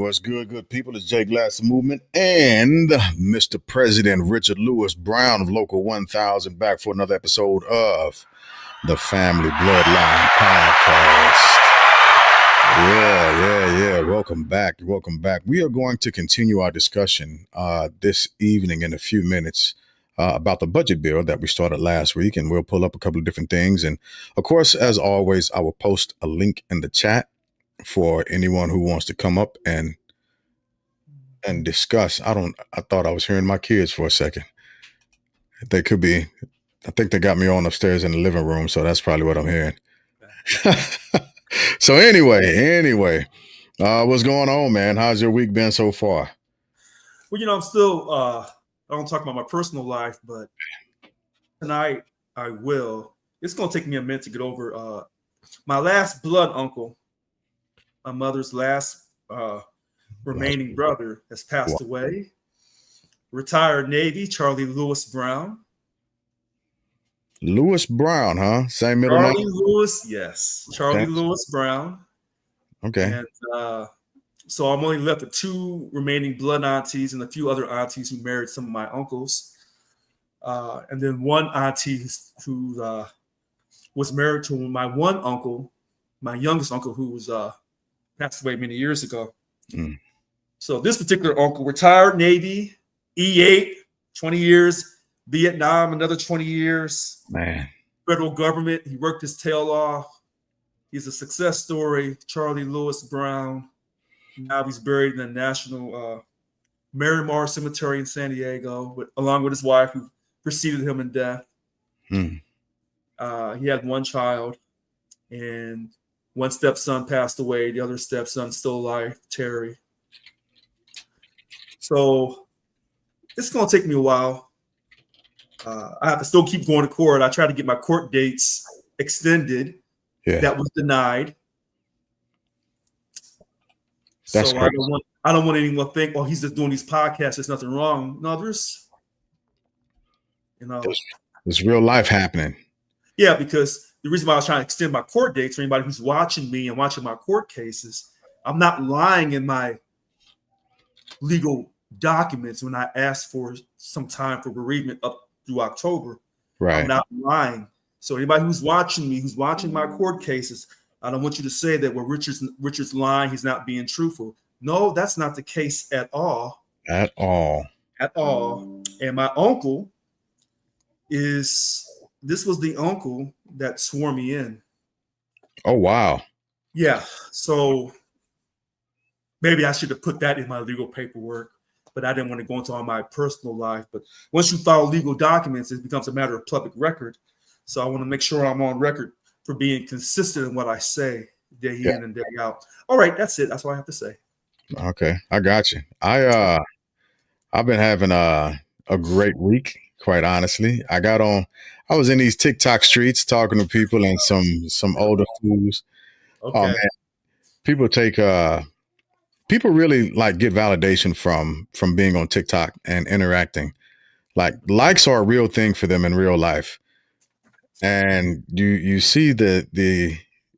What's good, good people? It's Jay Glass Movement and Mr. President Richard Lewis Brown of Local 1000 back for another episode of the Family Bloodline Podcast. Yeah. Welcome back. We are going to continue our discussion this evening in a few minutes about the budget bill that we started last week, and we'll pull up a couple of different things. And of course, as always, I will post a link in the chat for anyone who wants to come up and discuss. I thought I was hearing my kids for a second. They could be. I think they got me on upstairs in the living room, so that's probably what I'm hearing. So anyway, what's going on, man? How's your week been so far? Well, I'm still, I don't talk about my personal life, but tonight I will. It's going to take me a minute to get over my last blood uncle, my mother's last remaining brother has passed away. Retired Navy, Charlie Lewis Brown. Lewis Brown, huh? Same middle name? Charlie Lewis, yes. Charlie Lewis Brown. Okay. And so I'm only left with two remaining blood aunties and a few other aunties who married some of my uncles. And then one auntie who was married to my one uncle, my youngest uncle, who was passed away many years ago. Mm. So this particular uncle, retired Navy, E8, 20 years, Vietnam, another 20 years. Man. Federal government, he worked his tail off. He's a success story, Charlie Lewis Brown. Now he's buried in the National Miramar Cemetery in San Diego, along with his wife who preceded him in death. He had one child, and one stepson passed away. The other stepson still alive, Terry. So it's going to take me a while. I have to still keep going to court. I tried to get my court dates extended. Yeah. That was denied. That's so I don't want anyone to think, oh, he's just doing these podcasts. There's nothing wrong. No, there's real life happening. Yeah, because the reason why I was trying to extend my court dates for anybody who's watching me and watching my court cases, I'm not lying in my legal documents when I asked for some time for bereavement up through October. Right. I'm not lying. So anybody who's watching me, who's watching my court cases, I don't want you to say that Richard's lying, he's not being truthful. No, that's not the case at all. At all. And my uncle this was the uncle that swore me in. Oh, wow. Yeah. So maybe I should have put that in my legal paperwork, but I didn't want to go into all my personal life. But once you file legal documents, it becomes a matter of public record. So I want to make sure I'm on record for being consistent in what I say day in and day out. All right. That's it. That's all I have to say. Okay. I got you. I've been having a great week, quite honestly. I was in these TikTok streets talking to people and some older fools. Okay. Oh man, people really like get validation from being on TikTok and interacting. Like likes are a real thing for them in real life, and you see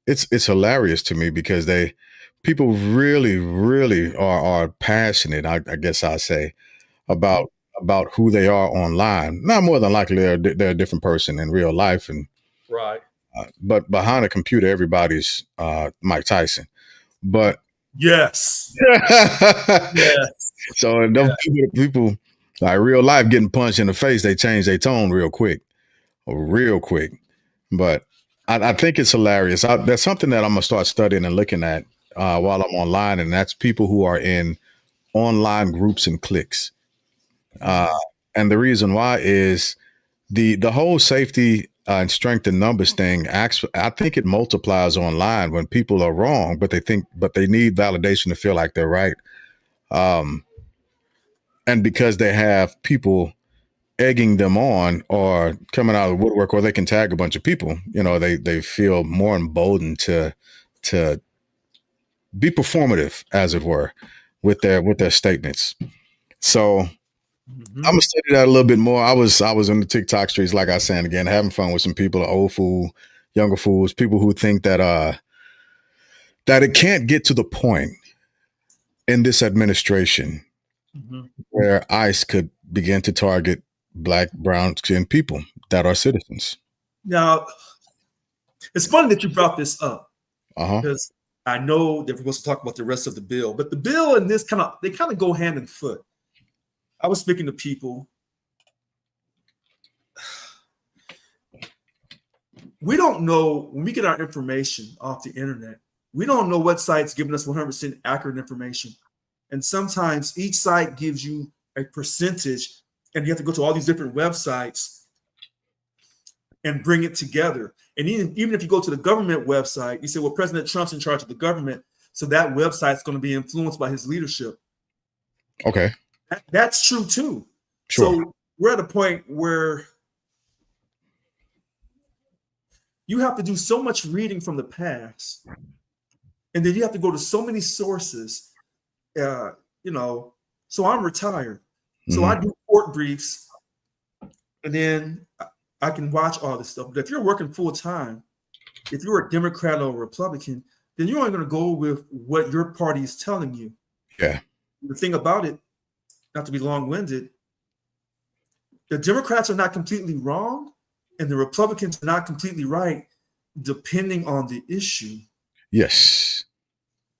it's hilarious to me because people really are passionate. I guess I'll say about who they are online. Not more than likely they're a different person in real life, and right. But behind a computer, everybody's Mike Tyson. But yes. Yes. So those people like real life getting punched in the face, they change their tone real quick. But I think it's hilarious. That's something that I'm gonna start studying and looking at while I'm online, and that's people who are in online groups and cliques. And the reason why is the whole safety and strength in numbers thing. Actually, I think it multiplies online when people are wrong, but they need validation to feel like they're right. And because they have people egging them on or coming out of the woodwork, or they can tag a bunch of people, they feel more emboldened to be performative, as it were, with their statements. So I'm gonna study that a little bit more. I was in the TikTok streets, like I was saying again, having fun with some people, old fool, younger fools, people who think that it can't get to the point in this administration Mhm. where ICE could begin to target Black, brown skinned people that are citizens. Now, it's funny that you brought this up Uh-huh. because I know that we're supposed to talk about the rest of the bill, but the bill and this they kind of go hand in foot. I was speaking to people. We don't know when we get our information off the internet. We don't know what site's giving us 100% accurate information. And sometimes each site gives you a percentage, and you have to go to all these different websites and bring it together. And even if you go to the government website, you say, well, President Trump's in charge of the government, so that website's going to be influenced by his leadership. Okay. That's true too. Sure. So we're at a point where you have to do so much reading from the past, and then you have to go to so many sources. So I'm retired, so I do court briefs, and then I can watch all this stuff. But if you're working full time, if you're a Democrat or a Republican, then you're only going to go with what your party is telling you. Yeah. The thing about it, not to be long-winded, the Democrats are not completely wrong, and the Republicans are not completely right, depending on the issue. Yes.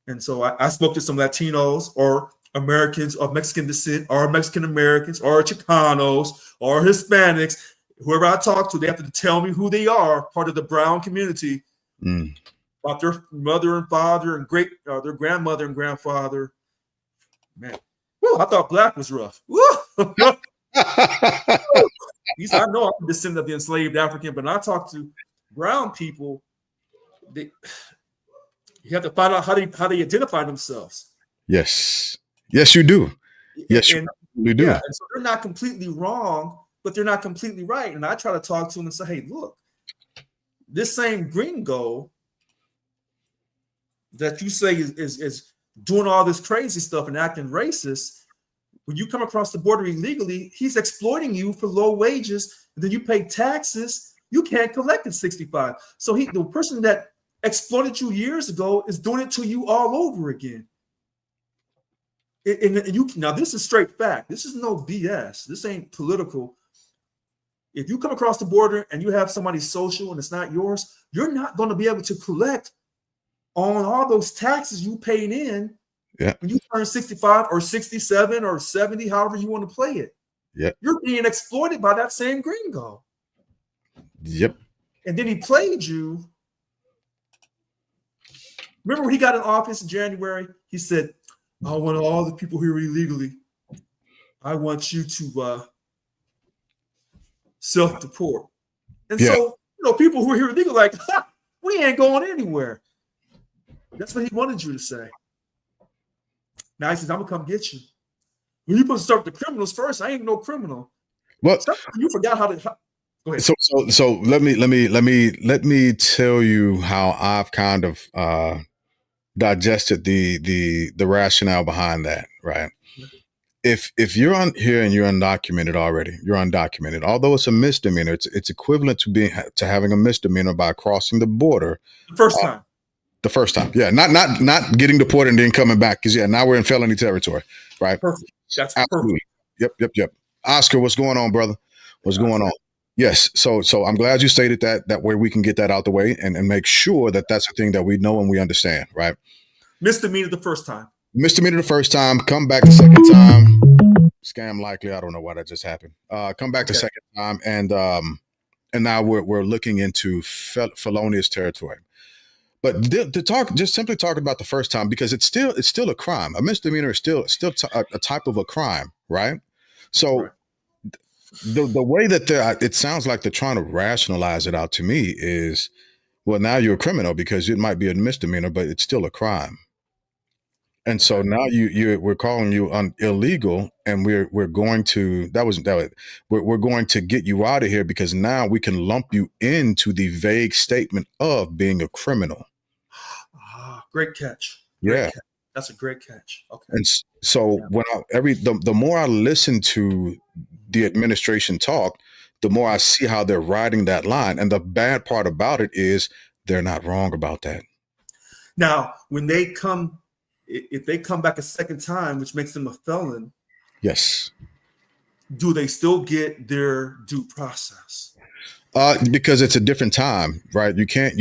And so I spoke to some Latinos or Americans of Mexican descent or Mexican Americans or Chicanos or Hispanics. Whoever I talk to, they have to tell me who they are, part of the brown community, about their mother and father and their grandmother and grandfather. Man, I thought Black was rough. He said, I know I'm a descendant of the enslaved African, but when I talk to brown people, you have to find out how they identify themselves. Yes. Yes, you do. Yes, you do. Yeah, and so they're not completely wrong, but they're not completely right. And I try to talk to them and say, hey, look, this same gringo that you say is doing all this crazy stuff and acting racist, when you come across the border illegally, he's exploiting you for low wages, and then you pay taxes, you can't collect at 65. So the person that exploited you years ago is doing it to you all over again. Now, this is straight fact. This is no BS. This ain't political. If you come across the border and you have somebody's social and it's not yours, you're not going to be able to collect on all those taxes you paid in when you turn 65 or 67 or 70, however you want to play it. Yeah. You're being exploited by that same gringo. Yep. And then he played you. Remember when he got in office in January? He said, I want all the people here illegally. I want you to self-deport. And so, people who are here illegally, like, we ain't going anywhere. That's what he wanted you to say. Now he says, I'm gonna come get you. Well, you supposed to start with the criminals first. I ain't no criminal. Well, you forgot how to. Go ahead. So let me tell you how I've kind of digested the rationale behind that, right? If you're on here and you're undocumented already, you're undocumented. Although it's a misdemeanor, it's equivalent to having a misdemeanor by crossing the border the first time. The first time, yeah, not getting deported and then coming back, because now we're in felony territory, right? Perfect. That's absolutely perfect. Yep. Oscar, what's going on, brother? What's going on? Yes. So I'm glad you stated that way we can get that out the way and make sure that that's a thing that we know and we understand, right? Misdemeanor the first time. Misdemeanor the first time. Come back the second time. Scam likely. I don't know why that just happened. Come back the second time, and now we're looking into felonious territory. But just simply talking about the first time, because it's still a crime. A misdemeanor is still a type of a crime, right? So the way that it sounds like they're trying to rationalize it out to me is, well, now you're a criminal because it might be a misdemeanor, but it's still a crime. And so now we're calling you illegal, and we're going to we're going to get you out of here because now we can lump you into the vague statement of being a criminal. Great catch. Catch. That's a great catch. Okay. And so when the more I listen to the administration talk, the more I see how they're riding that line. And the bad part about it is they're not wrong about that. Now, when they come if they come back a second time, which makes them a felon, Yes. do they still get their due process? Because it's a different time, right? You can't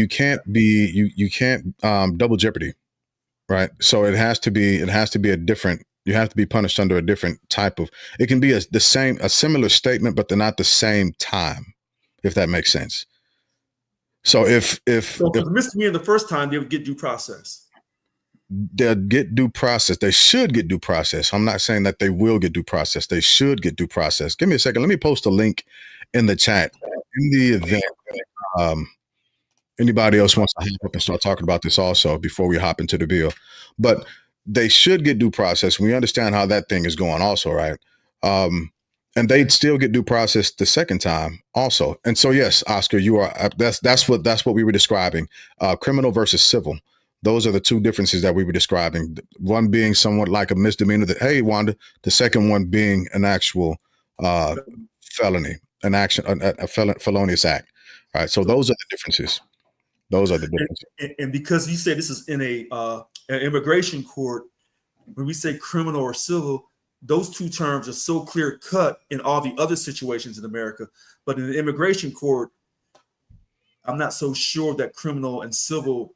double jeopardy, right? So it has to be a different. You have to be punished under a different type of. It can be a similar statement, but they're not the same time, if that makes sense. So if for the misdemeanor the first time, they would get due process. They'll get due process. They should get due process. I'm not saying that they will get due process. They should get due process. Give me a second. Let me post a link in the chat. In the event anybody else wants to hop up and start talking about this also before we hop into the bill. But they should get due process. We understand how that thing is going also, right? And they'd still get due process the second time also. And so, yes, Oscar, you are, that's what we were describing. Criminal versus civil. Those are the two differences that we were describing. One being somewhat like a misdemeanor that, hey, Wanda, the second one being an actual felony, a felonious act. All right. So those are the differences. Those are the differences. And because you say this is in an immigration court, when we say criminal or civil, those two terms are so clear cut in all the other situations in America. But in the immigration court, I'm not so sure that criminal and civil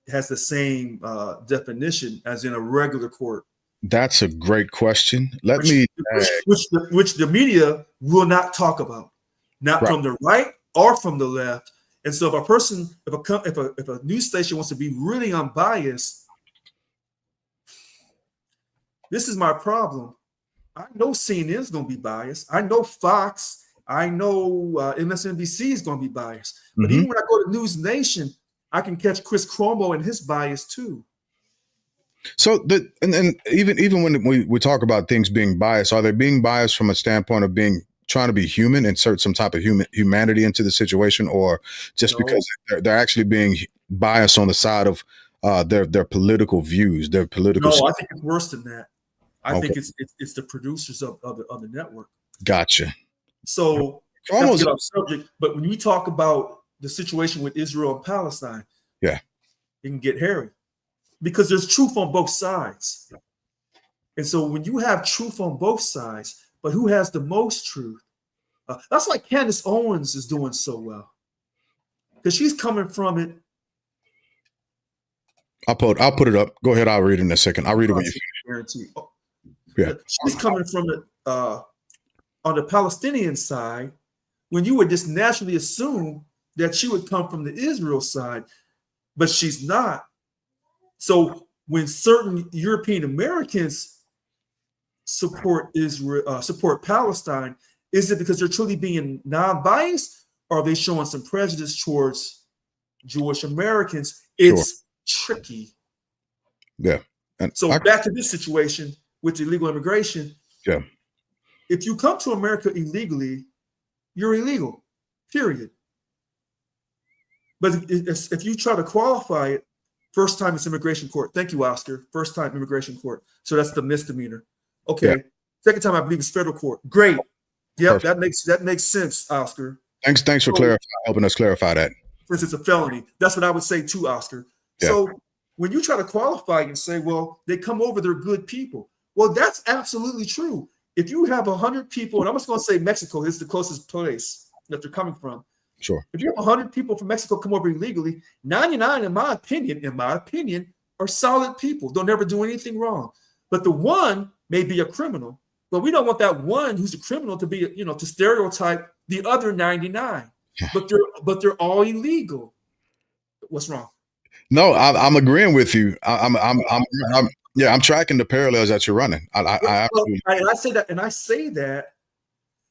has the same definition as in a regular court. That's a great question. Which the media will not talk about, not from the right or from the left. And so if a news station wants to be really unbiased, this is my problem. I know CNN is going to be biased. I know Fox. I know MSNBC is going to be biased. But even when I go to News Nation, I can catch Chris Cuomo and his bias too. So and even when we talk about things being biased, are they being biased from a standpoint of trying to be human, insert some type of humanity into the situation, or just because they're actually being biased on the side of their political views, their political? No, I think it's worse than that. I think it's the producers of the network. Gotcha. So not to get off subject, but when we talk about the situation with Israel and Palestine, it can get hairy because there's truth on both sides. And so when you have truth on both sides, but who has the most truth? That's why Candace Owens is doing so well, because she's coming from it. I'll put it up. Go ahead. I'll read it in a second. I'll read it when you guarantee. Yeah, she's coming from it on the Palestinian side, when you would just naturally assume that she would come from the Israel side, but she's not. So when certain European Americans support Israel, support Palestine, is it because they're truly being non-biased, or are they showing some prejudice towards Jewish Americans? It's tricky. Yeah. And so back to this situation with illegal immigration. Yeah. If you come to America illegally, you're illegal, period. But if you try to qualify it, first time it's immigration court. Thank you, Oscar. First time immigration court. So that's the misdemeanor. Okay. Yeah. Second time, I believe, is federal court. Great. Yep, perfect. that makes sense, Oscar. Thanks for helping us clarify that. For instance, it's a felony. That's what I would say too, Oscar. Yeah. So when you try to qualify and say, well, they come over, they're good people. Well, that's absolutely true. If you have 100 people, and I'm just going to say Mexico is the closest place that they're coming from. Sure. If you have 100 people from Mexico come over illegally, 99, in my opinion, are solid people. They'll never do anything wrong. But the one may be a criminal. But we don't want that one who's a criminal to be, to stereotype the other 99. But they're all illegal. What's wrong? No, I'm agreeing with you. I'm tracking the parallels that you're running. I say that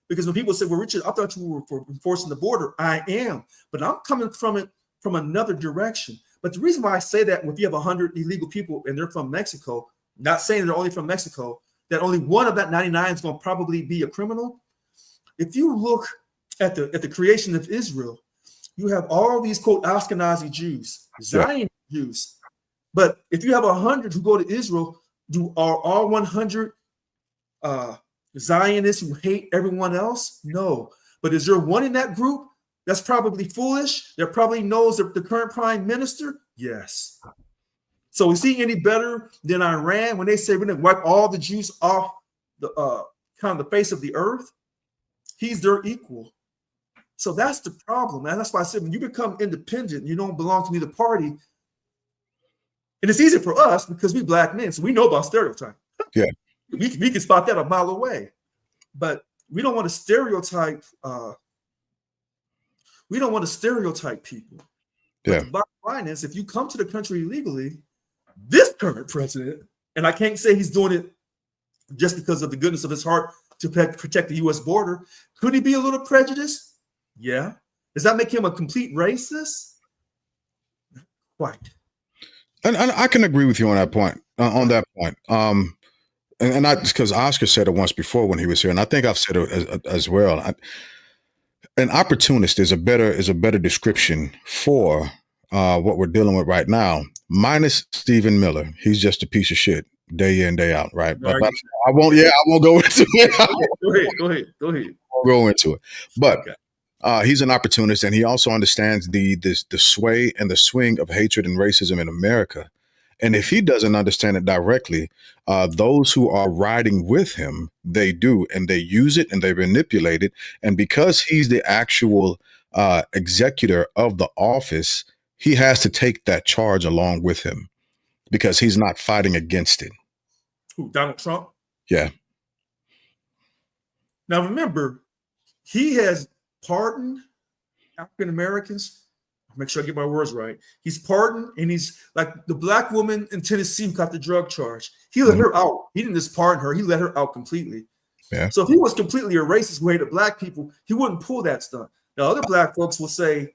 because when people say, well, Richard, I thought you were for enforcing the border. I am, but I'm coming from it from another direction. But the reason why I say that, if you have 100 illegal people and they're from Mexico, not saying they're only from Mexico, that only one of that 99 is going to probably be a criminal. If you look at the creation of Israel, you have all these, quote, Ashkenazi Jews, Zion Jews. But if you have 100 who go to Israel, are all 100 Zionists who hate everyone else? No. But is there one in that group that's probably foolish, that probably knows the current prime minister? Yes. So is he any better than Iran when they say we're going to wipe all the Jews off the kind of the face of the earth? He's their equal. So that's the problem. And that's why I said when you become independent, you don't belong to neither party. And it's easy for us because we black men, so we know about stereotype. Yeah. We can spot that a mile away. But we don't want to stereotype people. Yeah. But the bottom line is, if you come to the country illegally, this current president, and I can't say he's doing it just because of the goodness of his heart to protect the U.S. border, could he be a little prejudiced? Yeah. Does that make him a complete racist? Not quite. And I can agree with you on that point. And not because Oscar said it once before when he was here, and I think I've said it as well. An opportunist is a better description for what we're dealing with right now. Minus Stephen Miller, he's just a piece of shit day in, day out, right? But I won't. Yeah, I won't go into it. Go ahead. I'll go into it. But he's an opportunist, and he also understands the sway and the swing of hatred and racism in America. And if he doesn't understand it directly, those who are riding with him, they do, and they use it and they manipulate it. And because he's the actual executor of the office, he has to take that charge along with him because he's not fighting against it. Who, Donald Trump? Yeah. Now remember, he has pardoned African Americans. Make sure I get my words right. He's pardoned, and he's like the black woman in Tennessee who got the drug charge. He let her out. He didn't just pardon her; he let her out completely. Yeah. So if he was completely a racist who hated black people, he wouldn't pull that stunt. Now other black folks will say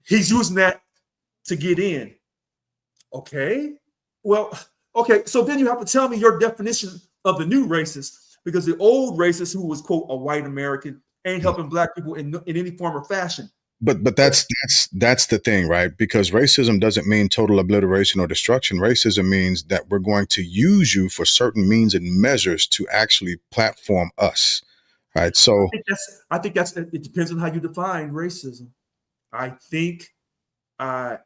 he's using that to get in. Okay. Well, okay. So then you have to tell me your definition of the new racist, because the old racist who was, quote, a white American ain't helping black people in any form or fashion. But that's the thing, right? Because racism doesn't mean total obliteration or destruction. Racism means that we're going to use you for certain means and measures to actually platform us, right? So I think that's it. Depends on how you define racism. I think I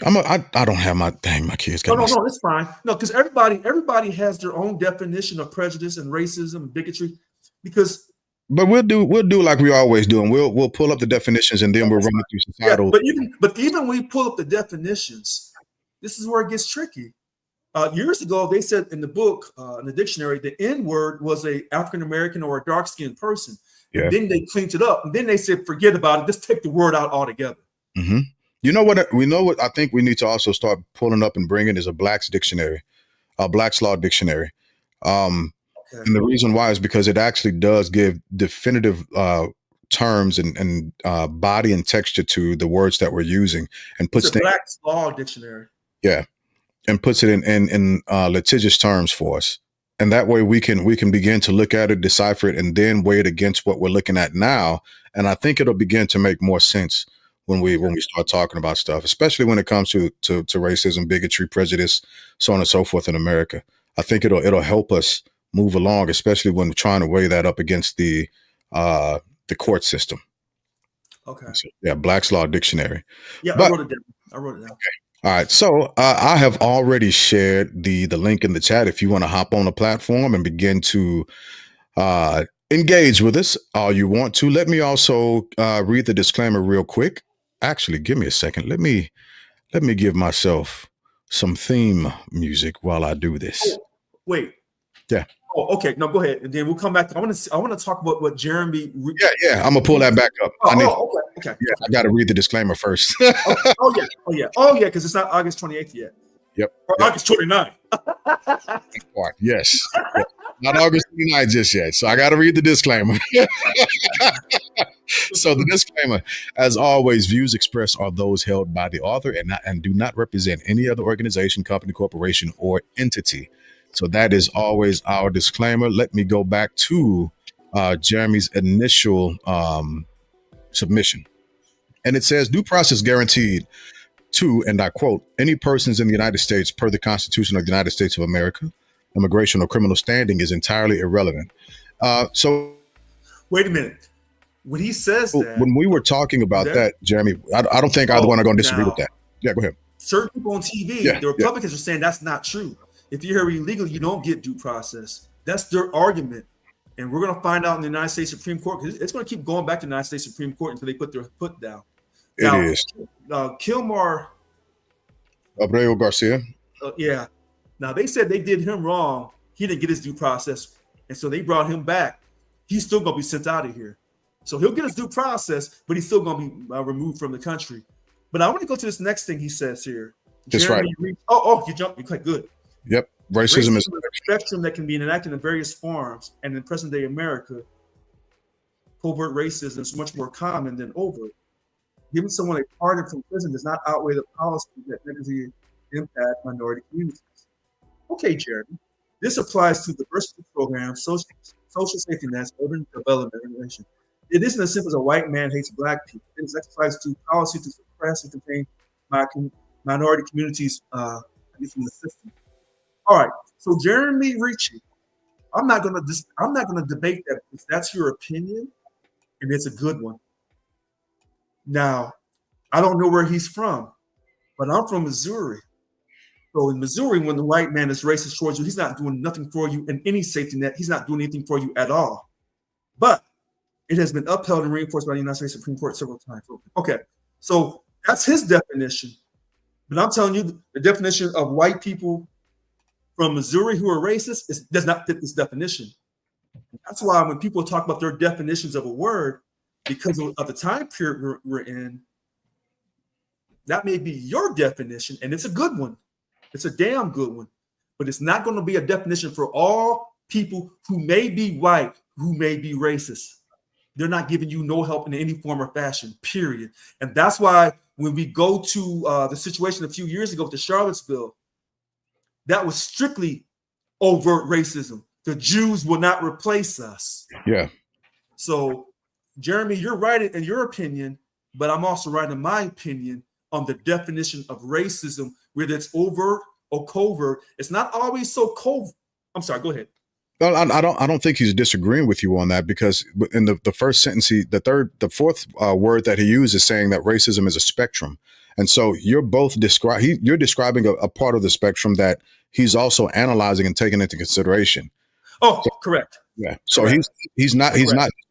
don't have my kids got no, it's fine. No, because everybody has their own definition of prejudice and racism and bigotry. But we'll do like we always do, and we'll pull up the definitions and then we'll run it through societal. Yeah, but even when we pull up the definitions, this is where it gets tricky. Years ago, they said in the book, in the dictionary, the N-word was a African American or a dark-skinned person. Yeah. And then they cleaned it up, and then they said, forget about it, just take the word out altogether. Mm-hmm. You know what? I think we need to also start pulling up and bringing is a Black's dictionary, a Black's Law dictionary. And the reason why is because it actually does give definitive terms and body and texture to the words that we're using, and puts the Black's Law dictionary. Yeah, and puts it in litigious terms for us, and that way we can begin to look at it, decipher it, and then weigh it against what we're looking at now. And I think it'll begin to make more sense when we start talking about stuff, especially when it comes to racism, bigotry, prejudice, so on and so forth in America. I think it'll help us move along, especially when we're trying to weigh that up against the court system. Okay. So, yeah, Black's Law Dictionary. Yeah, I wrote it down. Okay. All right. So I have already shared the link in the chat if you want to hop on the platform and begin to engage with us all you want to. Let me also read the disclaimer real quick. Actually, give me a second. Let me give myself some theme music while I do this. Oh, wait. Yeah. Oh, okay. No, go ahead, and then we'll come back. I want to talk about what Jeremy. Yeah. I'm gonna pull that back up. Okay. Yeah, I got to read the disclaimer first. Oh yeah. Because it's not August 28th yet. Yep. Or August 29th. Yes. Not August 29th just yet. So I got to read the disclaimer. So the disclaimer, as always, views expressed are those held by the author and do not represent any other organization, company, corporation, or entity. So that is always our disclaimer. Let me go back to Jeremy's initial submission. And it says, due process guaranteed to, and I quote, any persons in the United States per the Constitution of the United States of America, immigration or criminal standing is entirely irrelevant. So wait a minute. When he says that, when we were talking about that, Jeremy, I don't think either one are going to disagree with that. Yeah, go ahead. certain people on TV, the Republicans are saying that's not true. If you're here illegally, you don't get due process. That's their argument. And we're going to find out in the United States Supreme Court, because it's going to keep going back to the United States Supreme Court until they put their foot down. Now, it is. Kilmar Abreu Garcia. Yeah. Now, they said they did him wrong. He didn't get his due process. And so they brought him back. He's still going to be sent out of here. So he'll get his due process, but he's still going to be removed from the country. But I want to go to this next thing he says here. That's right. You jumped. You're quite good. Yep. Racism is a spectrum that can be enacted in various forms, and in present-day America, covert racism is much more common than overt. Giving someone a pardon from prison does not outweigh the policy that negatively impact minority communities. Okay, Jeremy. This applies to diversity programs, social safety nets, urban development, and innovation. It isn't as simple as a white man hates black people. It is exercised to policy to suppress and contain minority communities from the system. All right, so Jeremy Ricci, I'm not gonna debate that because that's your opinion, and it's a good one. Now, I don't know where he's from, but I'm from Missouri. So in Missouri, when the white man is racist towards you, he's not doing nothing for you in any safety net. He's not doing anything for you at all. But it has been upheld and reinforced by the United States Supreme Court several times. Okay, so that's his definition. But I'm telling you, the definition of white people from Missouri who are racist does not fit this definition. That's why when people talk about their definitions of a word, because of the time period we're in, that may be your definition, and it's a good one. It's a damn good one. But it's not going to be a definition for all people who may be white, who may be racist. They're not giving you no help in any form or fashion, period. And that's why when we go to the situation a few years ago with the Charlottesville, that was strictly overt racism. The Jews will not replace us. Yeah. So, Jeremy, you're right in your opinion, but I'm also right in my opinion on the definition of racism, whether it's overt or covert. It's not always so covert. I'm sorry, go ahead. Well, I don't think he's disagreeing with you on that, because in the first sentence, the fourth word that he used is saying that racism is a spectrum. And so you're both you're describing a part of the spectrum that he's also analyzing and taking into consideration. Oh, so, correct. Yeah. So correct. he's not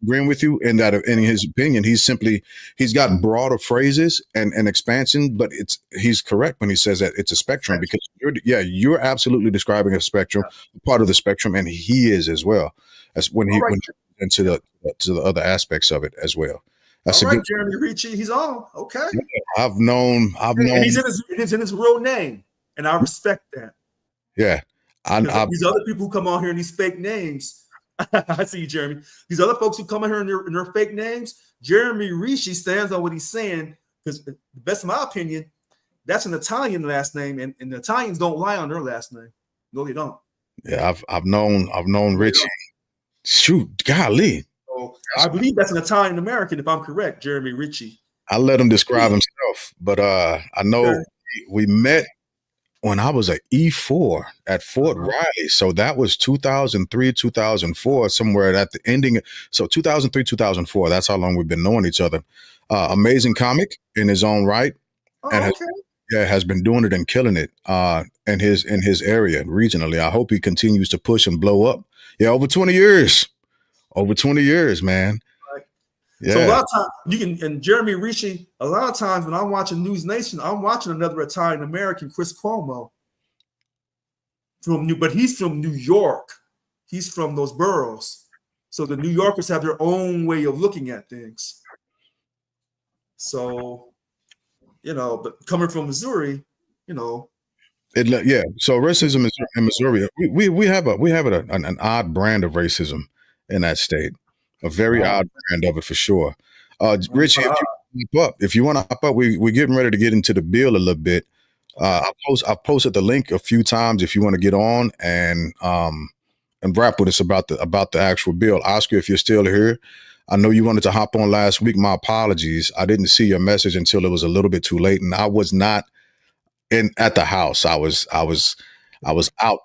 agreeing with you in that, in his opinion. He's got broader phrases and expansion, but he's correct when he says that it's a spectrum, because you're absolutely describing a spectrum, part of the spectrum, and he is as well. As when he went into the other aspects of it as well. That's all right, Jeremy Ricci, he's on. Okay. Yeah, I've known. And he's in his real name, and I respect that. Yeah. These other people who come on here in these fake names. I see you, Jeremy. These other folks who come in here in their fake names, Jeremy Ricci stands on what he's saying, because the best of my opinion, that's an Italian last name, and the Italians don't lie on their last name. No, they don't. Yeah, I've known Ricci. Shoot, golly. So I believe that's an Italian American, if I'm correct, Jeremy Ricci. I let him describe himself, but I know we met when I was an E4 at Fort Riley. So that was 2003, 2004, somewhere at the ending. So 2003, 2004, that's how long we've been knowing each other. Amazing comic in his own right. And has been doing it and killing it in his area regionally. I hope he continues to push and blow up. Yeah, over 20 years. Over 20 years, man. Right. Yeah. So a lot of times and Jeremy Ricci, a lot of times when I'm watching News Nation, I'm watching another Italian American, Chris Cuomo, but he's from New York. He's from those boroughs. So the New Yorkers have their own way of looking at things. So, but coming from Missouri, So racism is in Missouri. We have an odd brand of racism in that state, a very odd brand of it for sure. Richie, if you want to hop up, we're getting ready to get into the bill a little bit. I've posted the link a few times if you want to get on and rap with us about the actual bill. Oscar, if you're still here, I know you wanted to hop on last week. My apologies. I didn't see your message until it was a little bit too late, and I was not at the house. I was out.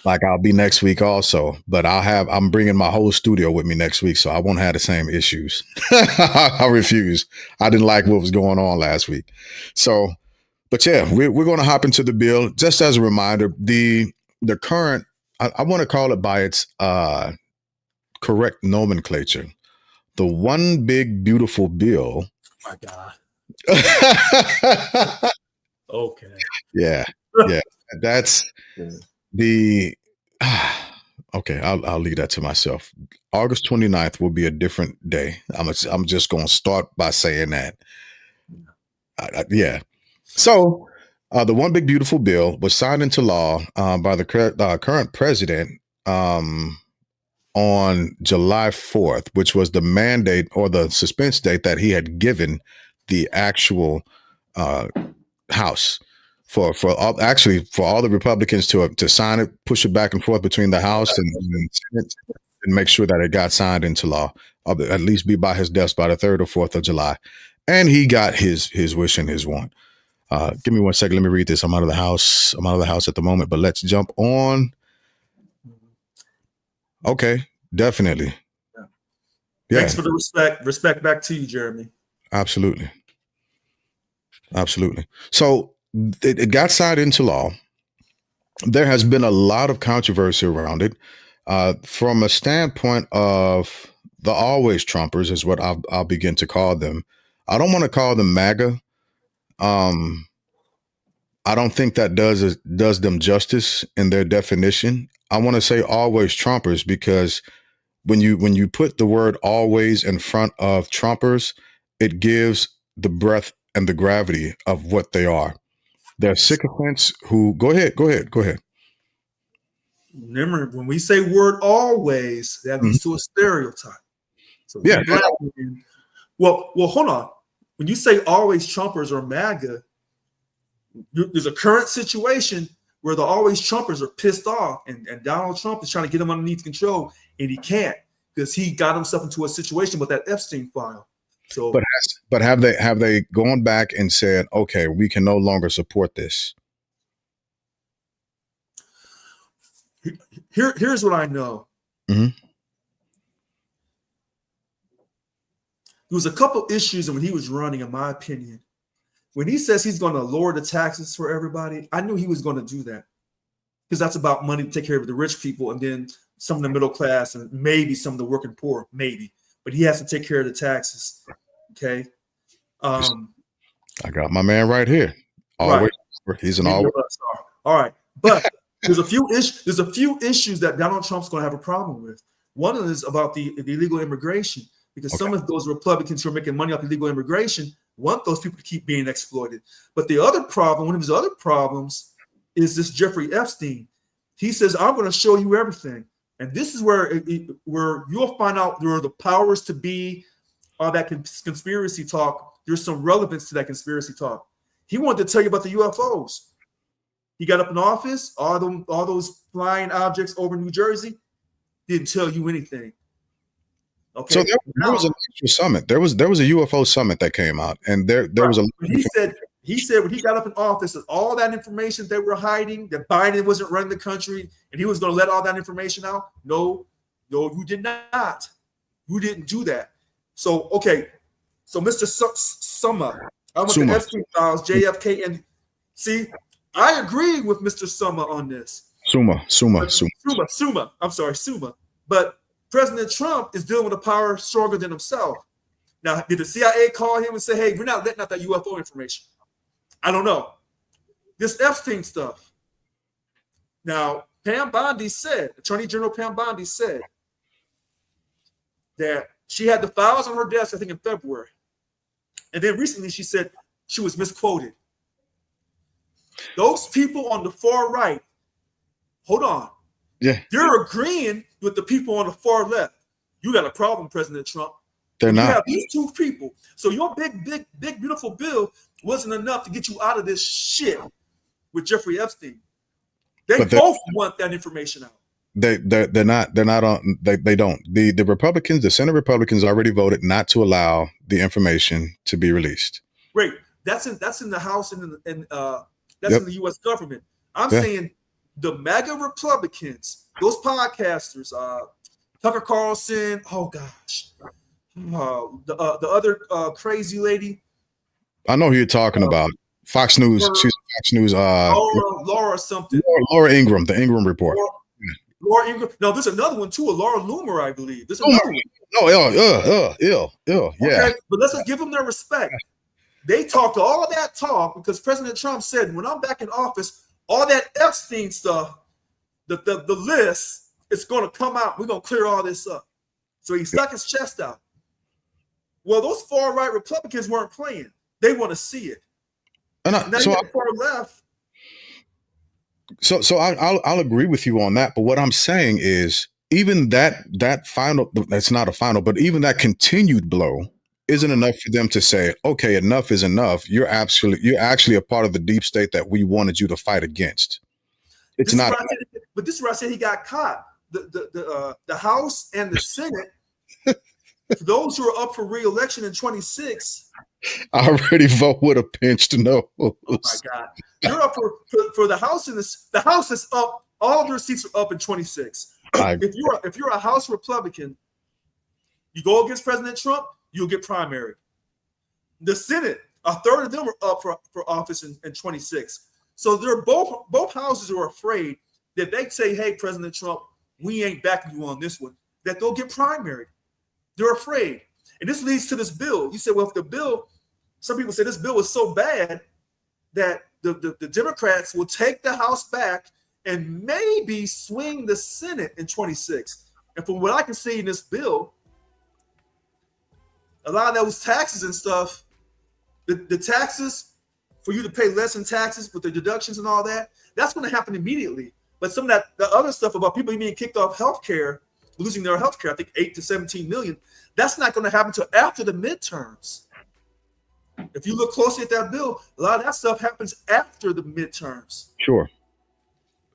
Like I'll be next week also, but I'm bringing my whole studio with me next week, so I won't have the same issues. I refuse. I didn't like what was going on last week. So, But yeah, we're going to hop into the bill. Just as a reminder, the current, I want to call it by its correct nomenclature, the one big beautiful bill. My God. Okay. Yeah, yeah, that's the. Okay, I'll leave that to myself. August 29th will be a different day. I'm just going to start by saying that. Yeah. So, the one big beautiful bill was signed into law by the current president on July 4th, which was the mandate or the suspense date that he had given the actual House actually for all the Republicans to sign it, push it back and forth between the House and Senate, and make sure that it got signed into law, or at least be by his desk by the 3rd or 4th of July. And he got his wish and his want. Give me 1 second. Let me read this. I'm out of the house. I'm out of the house at the moment, but let's jump on. Okay, definitely. Yeah. Thanks for the respect. Respect back to you, Jeremy. Absolutely. Absolutely. So it got signed into law. There has been a lot of controversy around it. From a standpoint of the always Trumpers, is what I'll begin to call them. I don't want to call them MAGA. I don't think that does them justice in their definition. I want to say always Trumpers because when you put the word always in front of Trumpers, it gives the breadth and the gravity of what they are. They're sycophants who go ahead. Remember, when we say word always, that leads to a stereotype. So yeah. Well, hold on. When you say always Trumpers or MAGA, there's a current situation where the always Trumpers are pissed off, and Donald Trump is trying to get them underneath control, and he can't because he got himself into a situation with that Epstein file. So, but have they gone back and said, okay, we can no longer support this? Here's what I know. Mm-hmm. There was a couple issues when he was running, in my opinion. When he says he's going to lower the taxes for everybody, I knew he was going to do that because that's about money to take care of the rich people and then some of the middle class and maybe some of the working poor, maybe. But he has to take care of the taxes. Okay. I got my man right here. Always, right. He's an always. All right, but there's a few issues that Donald Trump's going to have a problem with. One is about the illegal immigration because some of those Republicans who are making money off illegal immigration want those people to keep being exploited. But the other problem, one of his other problems, is this Jeffrey Epstein. He says, "I'm going to show you everything," and this is where you'll find out there are the powers to be. All that conspiracy talk, there's some relevance to that conspiracy talk. He wanted to tell you about the UFOs. He got up in office, all those flying objects over New Jersey, didn't tell you anything. Okay. So there was an extra summit. There was a UFO summit that came out, and there was a. He said when he got up in office, that all that information they were hiding, that Biden wasn't running the country, and he was going to let all that information out. No, you did not. You didn't do that. So, okay. So, Mr. Summer, I went to Epstein files, JFK, and see, I agree with Mr. Summer on this. Summa. I'm sorry, Summa. But President Trump is dealing with a power stronger than himself. Now, did the CIA call him and say, hey, we're not letting out that UFO information? I don't know. This Epstein stuff. Now, Attorney General Pam Bondi said that she had the files on her desk, I think, in February. And then recently she said she was misquoted. Those people on the far right, hold on. Yeah. You're agreeing with the people on the far left. You got a problem, President Trump. They're not. You have these two people. So your big, beautiful bill wasn't enough to get you out of this shit with Jeffrey Epstein. They both want that information out. They're not on. They don't. The Republicans, the Senate Republicans, already voted not to allow the information to be released. Great. That's in the House and that's in the U.S. government. I'm saying the MAGA Republicans, those podcasters, Tucker Carlson. Oh gosh, the other crazy lady. I know who you're talking about Fox News. She's Fox News. Laura something. Laura Ingraham, the Ingraham Report. Laura Ingraham. No, there's another one too. A Laura Loomer, I believe. There's another one. Oh, yeah. Okay, but let's just give them their respect. They talked all of that talk because President Trump said, when I'm back in office, all that Epstein stuff, the list is going to come out. We're going to clear all this up. So he stuck his chest out. Well, those far-right Republicans weren't playing. They want to see it. And now you got far left. So I'll agree with you on that. But what I'm saying is, even that final, that's not a final, but even that continued blow isn't enough for them to say, okay, enough is enough. You're actually a part of the deep state that we wanted you to fight against. It's not. But this is where I said he got caught. The House and the Senate, for those who are up for re-election in 26. I already vote with a pinched nose. Oh my God. You're up for the House, and the House is up. All of their seats are up in 26. If you're a House Republican, you go against President Trump, you'll get primary. The Senate, a third of them are up for office in 26. So they're both houses are afraid that they say, hey, President Trump, we ain't backing you on this one, that they'll get primary. They're afraid. And this leads to this bill. You said, well, if the bill, some people say this bill is so bad that the Democrats will take the House back and maybe swing the Senate in 26. And from what I can see in this bill, a lot of those taxes and stuff, the taxes for you to pay less in taxes with the deductions and all that, that's going to happen immediately. But some of the other stuff about people being kicked off health care, losing their health care, I think 8 to 17 million, that's not going to happen until after the midterms. If you look closely at that bill, a lot of that stuff happens after the midterms. Sure,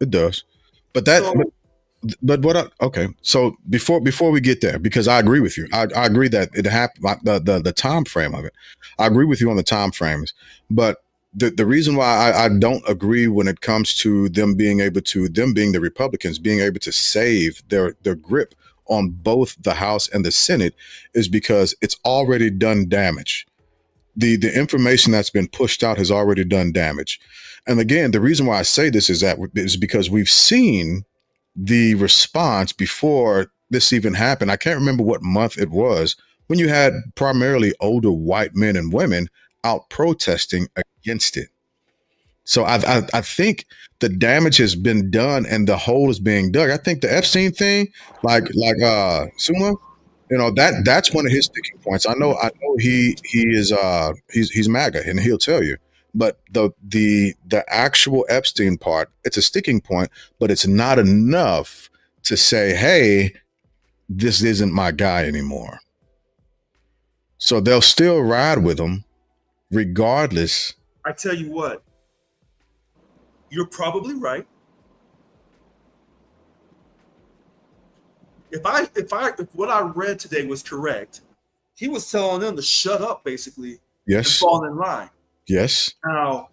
it does. But okay. So before we get there, because I agree with you, I agree that it happened. The time frame of it, I agree with you on the time frames. But the reason why I don't agree when it comes to them being the Republicans being able to save their grip on both the House and the Senate is because it's already done damage. The information that's been pushed out has already done damage. And again, the reason why I say this is because we've seen the response before this even happened. I can't remember what month it was when you had primarily older white men and women out protesting against it. So I think the damage has been done and the hole is being dug. I think the Epstein thing, like Suma, that's one of his sticking points. I know he's MAGA and he'll tell you. But the actual Epstein part, it's a sticking point, but it's not enough to say, hey, this isn't my guy anymore. So they'll still ride with him regardless. I tell you what, you're probably right. If what I read today was correct, he was telling them to shut up, basically. Yes. And fall in line. Yes. Now,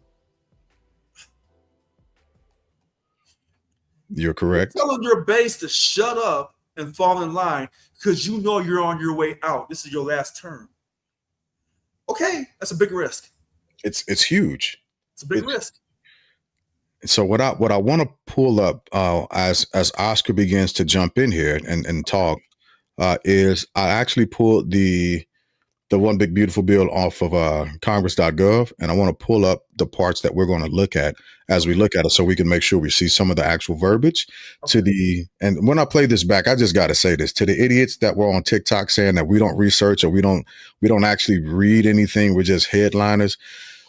you're correct. You're telling your base to shut up and fall in line because you know you're on your way out. This is your last term. Okay, that's a big risk. It's huge. It's a big risk. So what I want to pull up as Oscar begins to jump in here and talk is I actually pulled the One Big Beautiful Bill off of Congress.gov, and I want to pull up the parts that we're going to look at as we look at it so we can make sure we see some of the actual verbiage. Okay. And when I play this back, I just got to say this to the idiots that were on TikTok saying that we don't research or we don't actually read anything. We're just headliners.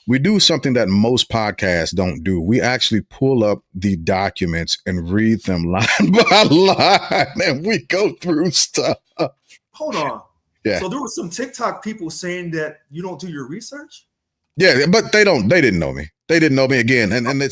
We do something that most podcasts don't do. We actually pull up the documents and read them line by line, and we go through stuff. Hold on. Yeah. So there were some TikTok people saying that you don't do your research? Yeah, but they didn't know me. They didn't know me again. And they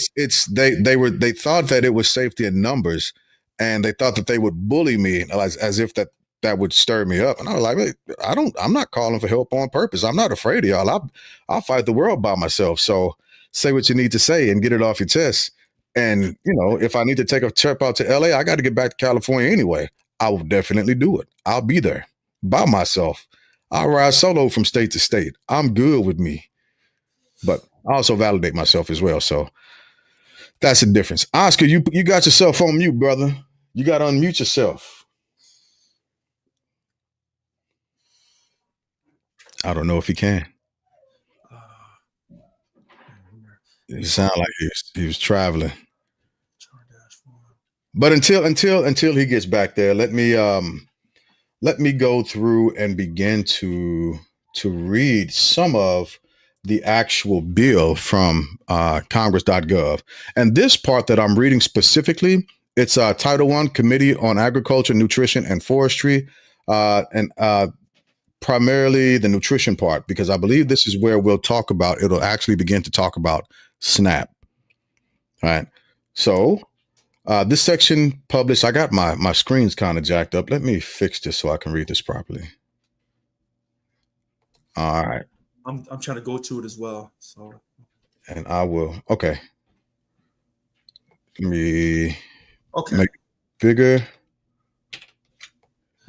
thought that it was safety in numbers, and they thought that they would bully me as if that would stir me up. And I was like, hey, I'm not calling for help on purpose. I'm not afraid of y'all. I'll fight the world by myself. So say what you need to say and get it off your chest. And, if I need to take a trip out to LA, I got to get back to California anyway. I will definitely do it. I'll be there by myself. I'll ride solo from state to state. I'm good with me. But I also validate myself as well. So that's the difference. Oscar, you got yourself on mute, brother. You got to unmute yourself. I don't know if he can. It sounded like he was traveling. But until he gets back there, let me go through and begin to read some of the actual bill from Congress.gov. And this part that I'm reading specifically, it's Title I, Committee on Agriculture, Nutrition, and Forestry, and primarily the nutrition part, because I believe this is where it'll actually begin to talk about SNAP. All right. So this section published, I got my screen's kind of jacked up. Let me fix this so I can read this properly. All right. I'm trying to go to it as well. So. And I will. Okay. Let me make it bigger.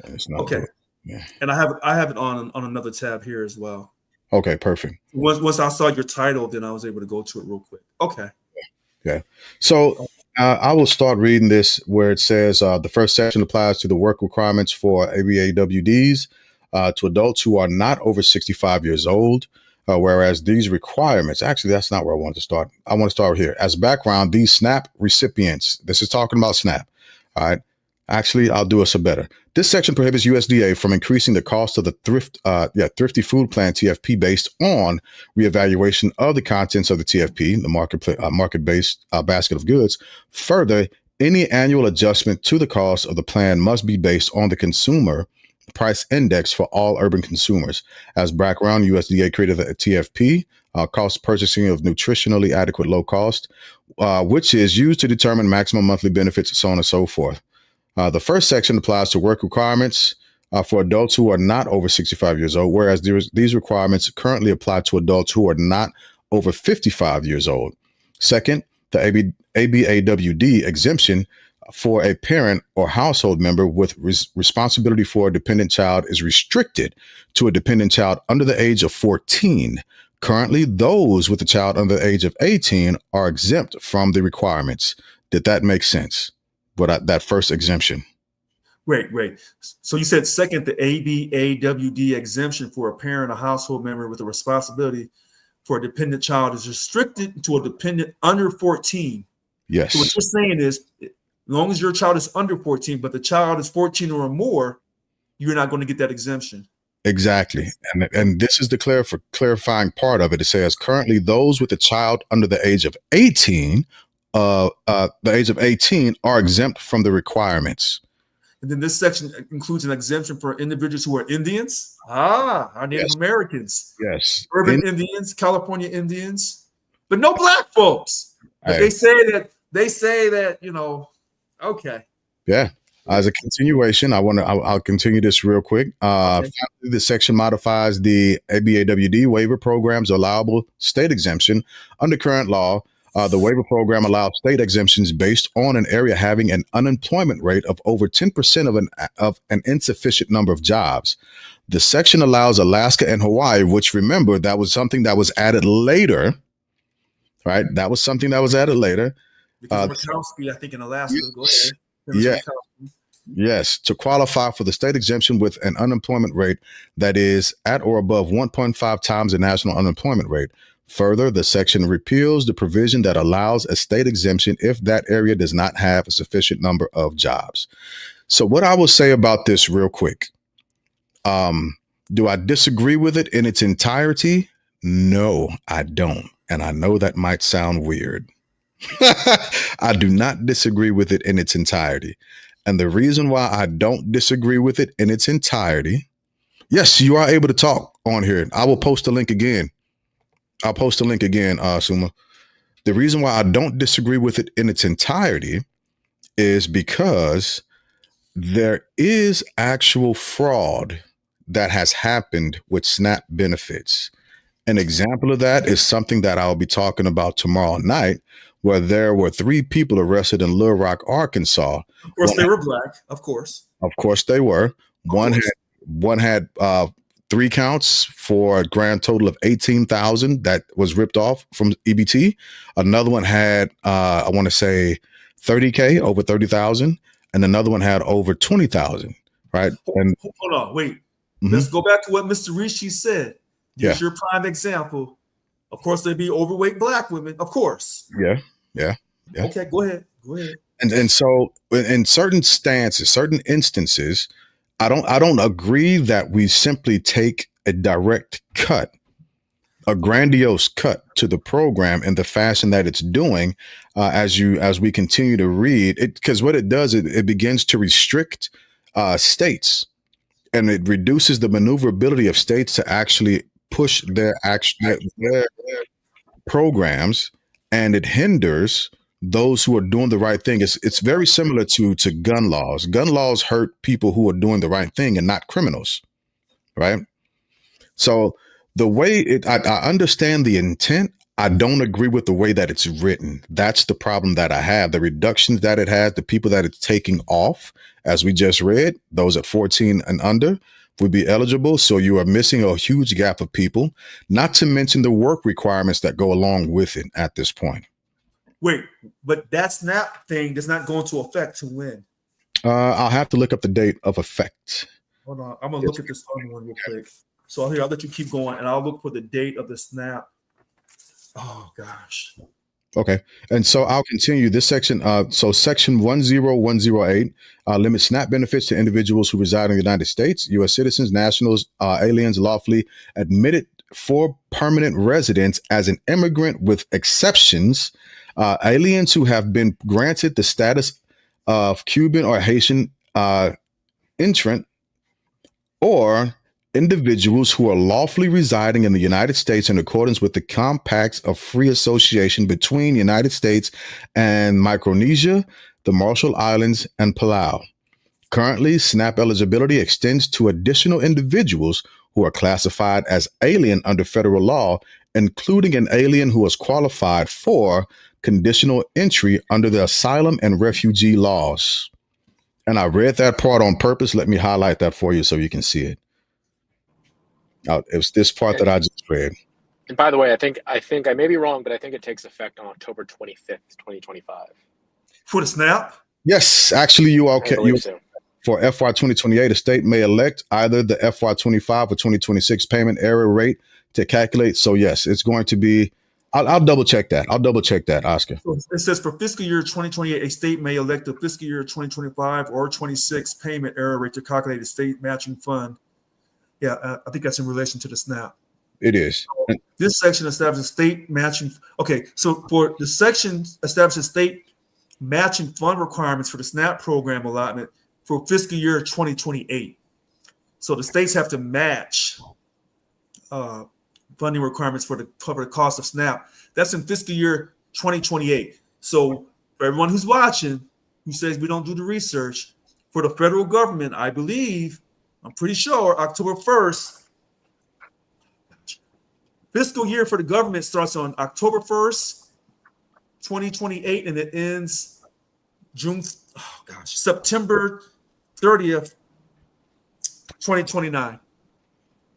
It's not okay. Yeah. And I have it on another tab here as well. Okay, perfect. Once I saw your title, then I was able to go to it real quick. Okay. Yeah. So I will start reading this where it says the first section applies to the work requirements for ABAWDs to adults who are not over 65 years old. Whereas these requirements, actually, that's not where I want to start. I want to start here. As background, these SNAP recipients, this is talking about SNAP. All right. Actually, I'll do us a better. This section prohibits USDA from increasing the cost of the Thrifty Food Plan TFP based on reevaluation of the contents of the TFP, the market-based basket of goods. Further, any annual adjustment to the cost of the plan must be based on the consumer price index for all urban consumers. As background, USDA created a TFP, cost purchasing of nutritionally adequate low cost, which is used to determine maximum monthly benefits, so on and so forth. The first section applies to work requirements for adults who are not over 65 years old, whereas these requirements currently apply to adults who are not over 55 years old. Second, the ABAWD exemption for a parent or household member with responsibility for a dependent child is restricted to a dependent child under the age of 14. Currently, those with a child under the age of 18 are exempt from the requirements. Did that make sense? That first exemption. Wait. So you said second, the ABAWD exemption for a parent or household member with a responsibility for a dependent child is restricted to a dependent under 14. Yes. So what you're saying is, as long as your child is under 14, but the child is 14 or more, you're not going to get that exemption. Exactly. And this is the clarifying part of it. It says currently those with a child under the age of 18 are exempt from the requirements. And then this section includes an exemption for individuals who are Indians, our Native Americans, urban Indians, California Indians, but no Black folks. But they say that, okay. Yeah. As a continuation, I'll continue this real quick. Okay. This section modifies the ABAWD waiver program's allowable state exemption under current law. The waiver program allows state exemptions based on an area having an unemployment rate of over 10% of an insufficient number of jobs. The section allows Alaska and Hawaii, which, remember, that was something that was added later, right? That was something that was added later. Because Murkowski, I think, in Alaska. Go ahead. Yes, to qualify for the state exemption with an unemployment rate that is at or above 1.5 times the national unemployment rate. Further, the section repeals the provision that allows a state exemption if that area does not have a sufficient number of jobs. So what I will say about this real quick, do I disagree with it in its entirety? No, I don't. And I know that might sound weird. I do not disagree with it in its entirety. And the reason why I don't disagree with it in its entirety, yes, you are able to talk on here. I will post a link again. I'll post a link again, Suma. The reason why I don't disagree with it in its entirety is because there is actual fraud that has happened with SNAP benefits. An example of that is something that I'll be talking about tomorrow night, where there were 3 people arrested in Little Rock, Arkansas. Of course, they were Black. Of course. Of course they were. One had 3 counts for a grand total of 18,000 that was ripped off from EBT. Another one had, I want to say, 30K, over 30,000, and another one had over 20,000. Right. And hold on, wait. Let's go back to what Mr. Rishi said. Use your prime example. Of course, there'd be overweight black women. Of course. Yeah. Okay, go ahead. And so in certain stances, certain instances, I don't agree that we simply take a direct cut, a grandiose cut to the program in the fashion that it's doing, as we continue to read it, because what it does, it begins to restrict states, and it reduces the maneuverability of states to actually push their programs, and it hinders those who are doing the right thing. It's very similar to gun laws. Gun laws hurt people who are doing the right thing and not criminals, right? So the way I understand the intent, I don't agree with the way that it's written. That's the problem that I have. The reductions that it has, the people that it's taking off, as we just read, those at 14 and under would be eligible. So you are missing a huge gap of people, not to mention the work requirements that go along with it at this point. Wait, but that SNAP thing does not go into effect to when? I'll have to look up the date of effect. Hold on. I'm going to look at this other one real quick. So I'll let you keep going, and I'll look for the date of the SNAP. Oh, gosh. Okay. And so I'll continue this section. So section 10108 limits SNAP benefits to individuals who reside in the United States, U.S. citizens, nationals, aliens lawfully admitted for permanent residence as an immigrant, with exceptions, aliens who have been granted the status of Cuban or Haitian entrant, or individuals who are lawfully residing in the United States in accordance with the compacts of free association between the United States and Micronesia, the Marshall Islands, and Palau. Currently, SNAP eligibility extends to additional individuals who are classified as alien under federal law, including an alien who is qualified for conditional entry under the asylum and refugee laws. And I read that part on purpose. Let me highlight that for you so you can see it. It was this part that I just read. And by the way, I think I may be wrong, but I think it takes effect on October 25th, 2025. For the SNAP? Yes, actually, you are okay. So. For FY 2028, a state may elect either the FY 25 or 2026 payment error rate to calculate. So yes, it's going to be. I'll double check that. Oscar. So it says for fiscal year 2028, a state may elect the fiscal year 2025 or 26 payment error rate to calculate a state matching fund. Yeah, I think that's in relation to the SNAP. It is. So this section establishes state matching. Okay, so for the section establishes state matching fund requirements for the SNAP program allotment for fiscal year 2028. So the states have to match funding requirements for the cover the cost of SNAP. That's in fiscal year 2028. So for everyone who's watching, who says we don't do the research, for the federal government, I believe, I'm pretty sure October 1st, fiscal year for the government starts on October 1st, 2028, and it ends September 30th, 2029.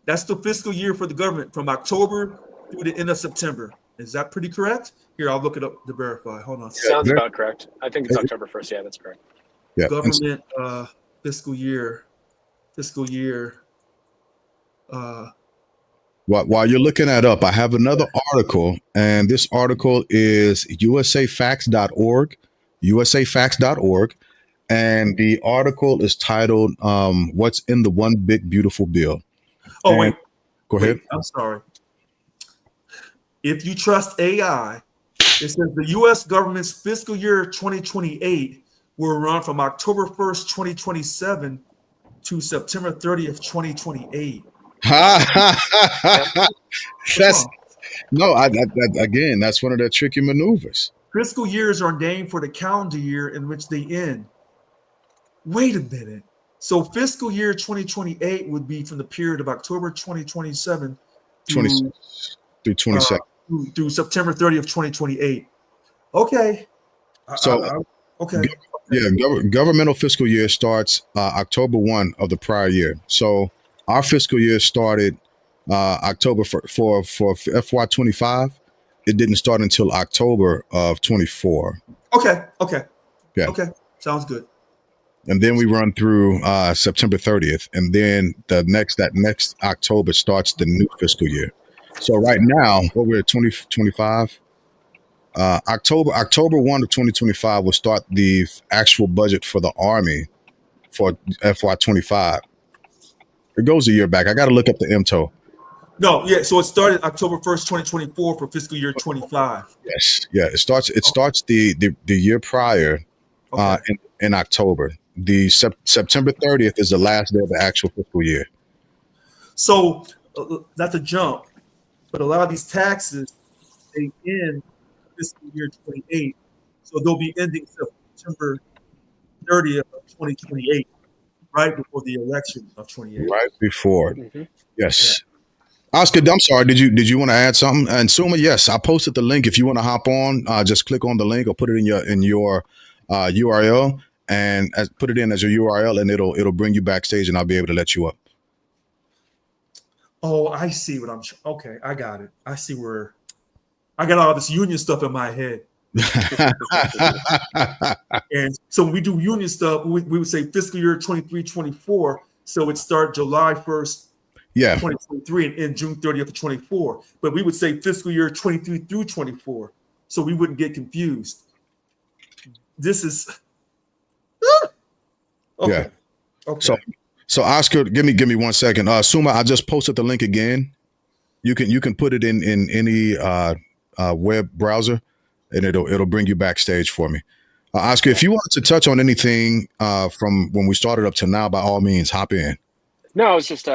That's the fiscal year for the government from October through the end of September. Is that pretty correct? Here, I'll look it up to verify. Hold on. Sounds about correct. I think it's October 1st. Yeah, that's correct. Yeah. Government fiscal year. While you're looking that up, I have another article, and this article is usafacts.org, and the article is titled "What's in the One Big Beautiful Bill." Oh, and, wait. Go ahead. I'm sorry. If you trust AI, it says the U.S. government's fiscal year 2028 will run from October 1st, 2027 to September 30th, 2028. Again, that's one of the tricky maneuvers. Fiscal years are named for the calendar year in which they end. Wait a minute. So fiscal year 2028 would be from the period of October 2027 through 27 through September 30th, 2028. Okay. So okay. Yeah, governmental fiscal year starts October 1 of the prior year. So our fiscal year started October for FY25. It didn't start until October of 24. Okay. Yeah. Okay. Sounds good. And then we run through September 30th, and then that next October starts the new fiscal year. So right now, what we're at 2025. October 1 of 2025 will start the actual budget for the Army for FY25. It goes a year back. I got to look up the MTO. No, yeah. So it started October 1st, 2024 for fiscal year 25. Yes, yeah. It starts the year prior Okay. in October. The September 30th is the last day of the actual fiscal year. So not to jump, but a lot of these taxes, they end fiscal year 28. So they'll be ending September 30th of 2028, right before the election of 28. Right before. Mm-hmm. Yes. Oscar, I'm sorry. Did you want to add something? And Suma, yes, I posted the link. If you want to hop on, just click on the link or put it in your URL and put it in as your URL, and it'll bring you backstage, and I'll be able to let you up. Oh, I see what I'm. Okay, I got it. I see where I got all this union stuff in my head. And so when we do union stuff, we would say fiscal year 23, 24. So it start July 1st, Yeah. 2023 and end June 30th of 24. But we would say fiscal year 23 through 24. So we wouldn't get confused. This is okay. Yeah. Okay. So Oscar, give me 1 second. Suma, I just posted the link again. You can put it in any web browser, and it'll bring you backstage for me. Oscar, if you wanted to touch on anything from when we started up to now, by all means, hop in. No, I was just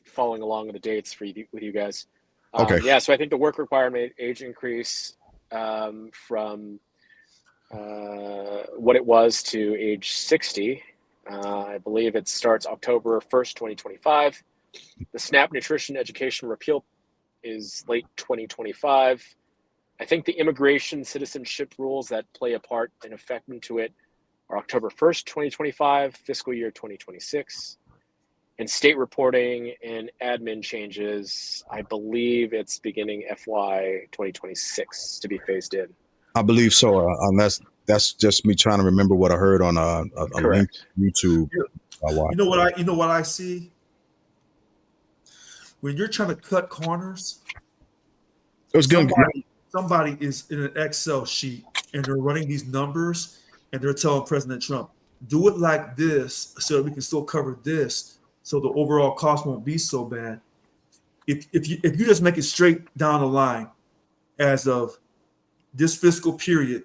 following along with the dates with you guys. Okay. Yeah, so I think the work requirement age increase from what it was to age 60. I believe it starts October 1st, 2025. The SNAP nutrition education repeal is late 2025. I think the immigration citizenship rules that play a part in effect into it are October 1st, 2025, fiscal year 2026. And state reporting and admin changes, I believe it's beginning FY 2026 to be phased in. I believe so. That's just me trying to remember what I heard on a link to YouTube. You know what I see? When you're trying to cut corners, It was good. Somebody is in an Excel sheet and they're running these numbers and they're telling President Trump, do it like this so that we can still cover this, so the overall cost won't be so bad. If you just make it straight down the line, as of this fiscal period,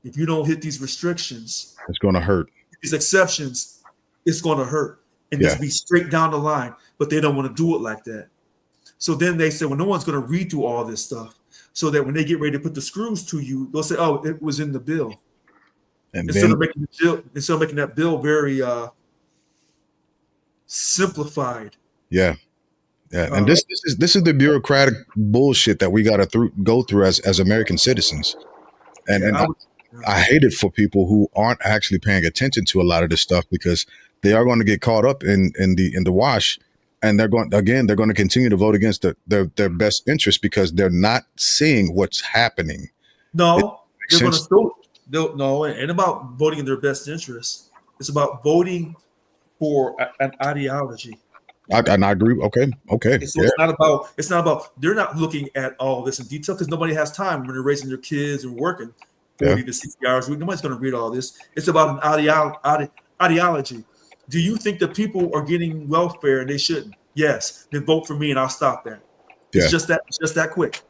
if you don't hit these restrictions, It's going to hurt. These exceptions, it's going to hurt, and just be straight down the line. But they don't want to do it like that. So then they say, well, no one's going to read through all this stuff, so that when they get ready to put the screws to you, they'll say, oh, it was in the bill. And instead of making that bill very simplified. Yeah. And this is the bureaucratic bullshit that we got to go through as American citizens. And I hate it for people who aren't actually paying attention to a lot of this stuff, because they are going to get caught up in the wash, and they're going to continue to vote against their best interest because they're not seeing what's happening. No, they're going to still. No, it ain't about voting in their best interest. It's about voting for an ideology. And I agree. Okay. So it's not about. They're not looking at all this in detail because nobody has time when they're raising their kids and working 40 to 60 hours a week. Nobody's going to read all this. It's about an ideology. Do you think that people are getting welfare and they shouldn't? Yes. Then vote for me and I'll stop that. It's just that quick.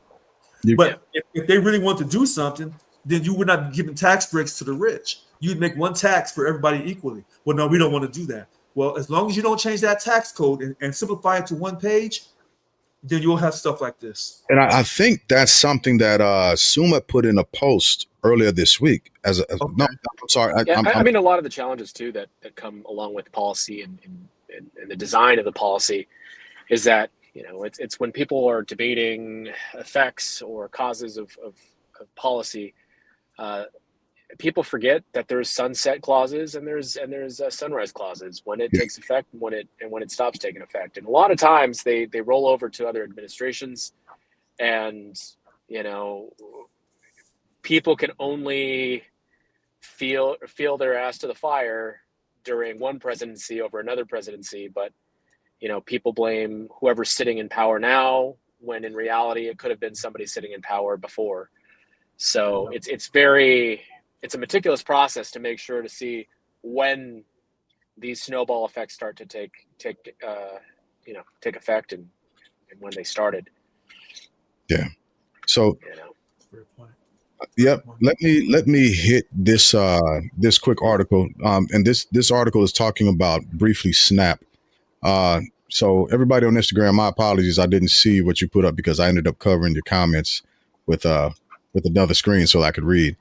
But if they really want to do something, then you would not be giving tax breaks to the rich. You'd make one tax for everybody equally. Well, no, we don't want to do that. Well, as long as you don't change that tax code and simplify it to one page, then you'll have stuff like this. And I think that's something that Suma put in a post earlier this week. No, I'm sorry. I mean, a lot of the challenges too that come along with policy and the design of the policy is that, it's when people are debating effects or causes of policy, people forget that there's sunset clauses and there's sunrise clauses when it Yeah. takes effect and when it stops taking effect. And a lot of times they roll over to other administrations, and people can only feel their ass to the fire during one presidency over another presidency, but people blame whoever's sitting in power now when in reality it could have been somebody sitting in power before. So it's a meticulous process to make sure to see when these snowball effects start to take effect and when they started. Yeah. So Great point. yep. Let me hit this this quick article. And this article is talking about briefly Snap. So everybody on Instagram, my apologies, I didn't see what you put up because I ended up covering your comments with another screen so I could read.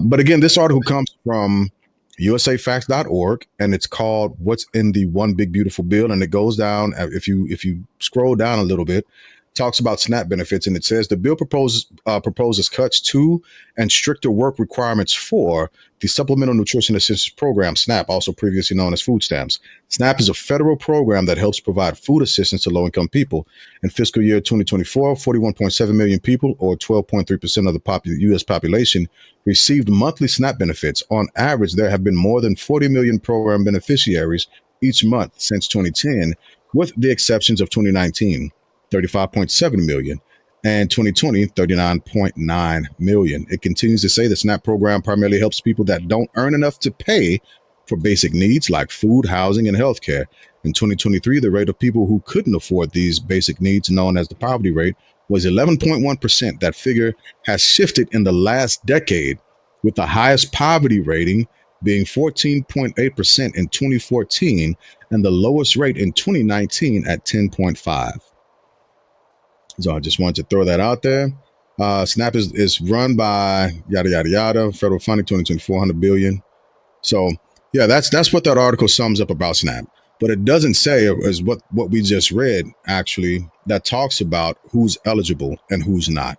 But again, this article comes from usafacts.org, and it's called "What's in the One Big Beautiful Bill?" And it goes down. If you scroll down a little bit, talks about SNAP benefits, and it says the bill proposes cuts to and stricter work requirements for the Supplemental Nutrition Assistance Program, SNAP, also previously known as food stamps. SNAP is a federal program that helps provide food assistance to low-income people. In fiscal year 2024, 41.7 million people, or 12.3% of the U.S. population, received monthly SNAP benefits. On average, there have been more than 40 million program beneficiaries each month since 2010, with the exceptions of 2019. 35.7 million, and 2020, 39.9 million. It continues to say the SNAP program primarily helps people that don't earn enough to pay for basic needs like food, housing, and healthcare. In 2023, the rate of people who couldn't afford these basic needs, known as the poverty rate, was 11.1%. That figure has shifted in the last decade, with the highest poverty rating being 14.8% in 2014 and the lowest rate in 2019 at 10.5%. So I just wanted to throw that out there. SNAP is run by yada yada yada. Federal funding 2024 $100 billion. So yeah, that's what that article sums up about SNAP. But it doesn't say is what we just read actually that talks about who's eligible and who's not,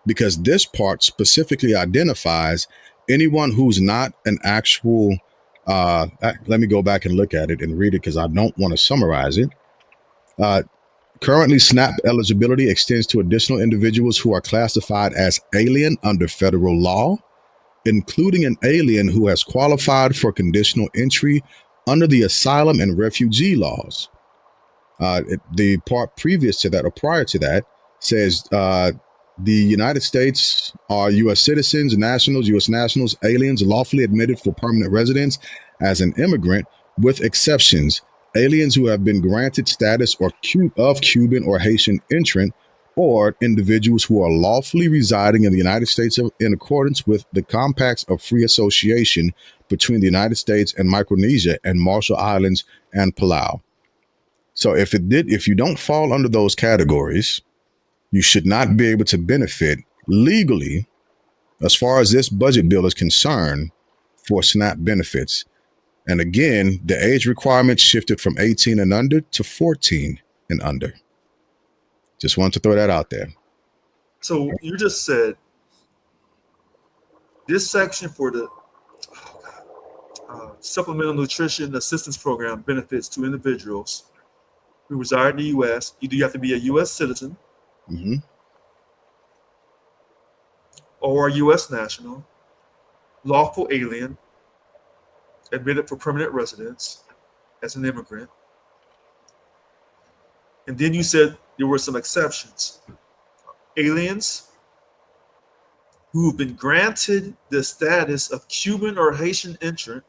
because this part specifically identifies anyone who's not an actual. Let me go back and look at it and read it because I don't want to summarize it. Currently, SNAP eligibility extends to additional individuals who are classified as alien under federal law, including an alien who has qualified for conditional entry under the asylum and refugee laws. The part previous to that or prior to that says the United States are U.S. citizens, nationals, U.S. nationals, aliens lawfully admitted for permanent residence as an immigrant, with exceptions. Aliens who have been granted status of Cuban or Haitian entrant, or individuals who are lawfully residing in the United States in accordance with the Compacts of Free Association between the United States and Micronesia and Marshall Islands and Palau. So if you don't fall under those categories, you should not be able to benefit legally, as far as this budget bill is concerned, for SNAP benefits. And again, the age requirement shifted from 18 and under to 14 and under. Just wanted to throw that out there. So you just said this section for the Supplemental Nutrition Assistance Program benefits to individuals who reside in the U.S. Either you have to be a U.S. citizen or a U.S. national, lawful alien, admitted for permanent residence as an immigrant. And then you said there were some exceptions. Aliens who've been granted the status of Cuban or Haitian entrant,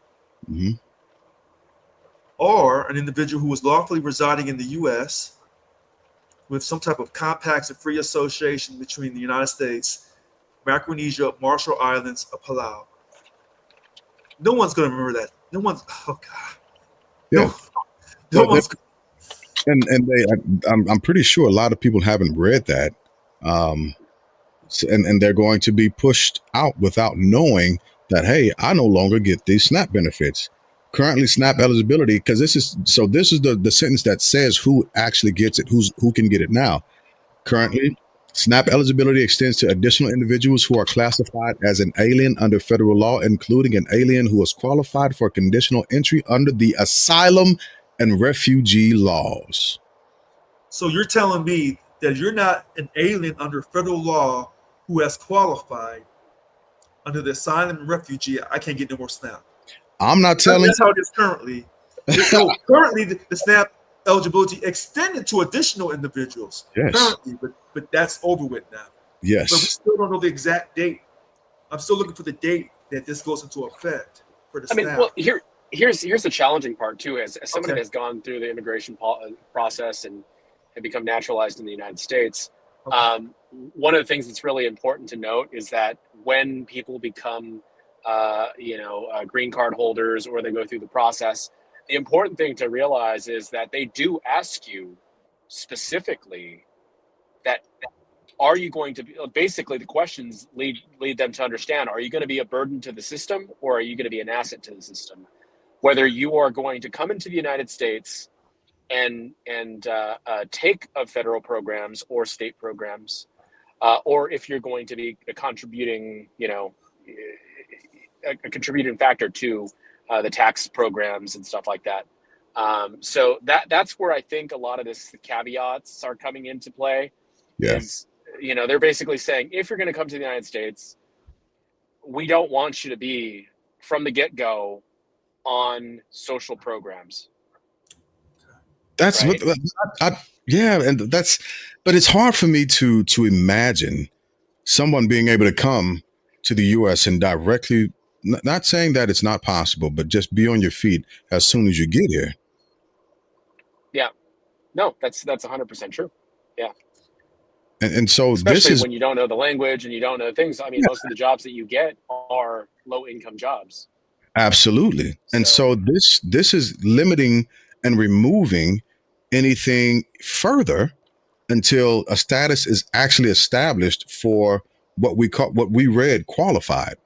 or an individual who was lawfully residing in the U.S. with some type of compacts of free association between the United States, Micronesia, Marshall Islands, or Palau. No one's going to remember that. No one's. Oh God. Yeah. No one's. I'm pretty sure a lot of people haven't read that, and they're going to be pushed out without knowing that, hey, I no longer get these SNAP benefits. Currently, SNAP eligibility, because this is the sentence that says who actually gets it, who can get it now. Currently, SNAP eligibility extends to additional individuals who are classified as an alien under federal law, including an alien who is qualified for conditional entry under the asylum and refugee laws. So you're telling me that you're not an alien under federal law who has qualified under the asylum and refugee. I can't get no more SNAP. I'm not telling. That's how it is currently. So currently, the SNAP eligibility extended to additional individuals. Yes. Currently, but that's over with now. Yes. But we still don't know the exact date. I'm still looking for the date that this goes into effect for the SNAP. I mean, well, here's the challenging part too. As somebody that has gone through the immigration process and become naturalized in the United States, one of the things that's really important to note is that when people become, green card holders or they go through the process, the important thing to realize is that they do ask you specifically that are you going to be, basically the questions lead them to understand, are you going to be a burden to the system or are you going to be an asset to the system? Whether you are going to come into the United States and take of federal programs or state programs, or if you're going to be a contributing, a contributing factor to the tax programs and stuff like that. So that's where I think a lot of the caveats are coming into play. Yeah. Is, they're basically saying, if you're going to come to the United States, we don't want you to be from the get-go on social programs. That's right? but it's hard for me to imagine someone being able to come to the U.S. and directly, not saying that it's not possible, but just be on your feet as soon as you get here. Yeah, no, that's 100% true. Yeah. And so especially this is when you don't know the language and you don't know things. I mean, most of the jobs that you get are low income jobs. Absolutely. And so this is limiting and removing anything further until a status is actually established for what we read qualified.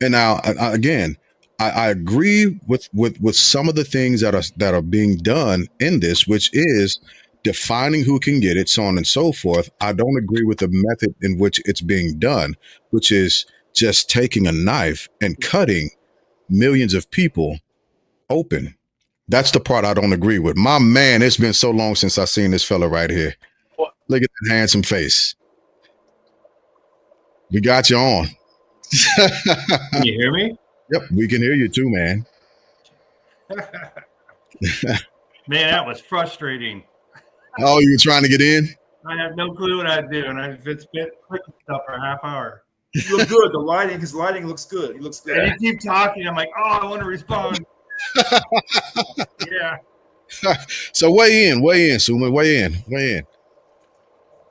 And now again, I agree with some of the things that are being done in this, which is defining who can get it, so on and so forth. I don't agree with the method in which it's being done, which is just taking a knife and cutting millions of people open. That's the part I don't agree with. My man, it's been so long since I seen this fella right here. What? Look at that handsome face. We got you on. Can you hear me? Yep, we can hear you too, man. Man, that was frustrating. Oh, you were trying to get in? I have no clue what I do, and I've been clicking stuff for a half hour. You look good. His lighting looks good. He looks good. And you keep talking. I'm like, oh, I want to respond. Yeah. So weigh in, Suma. Weigh in.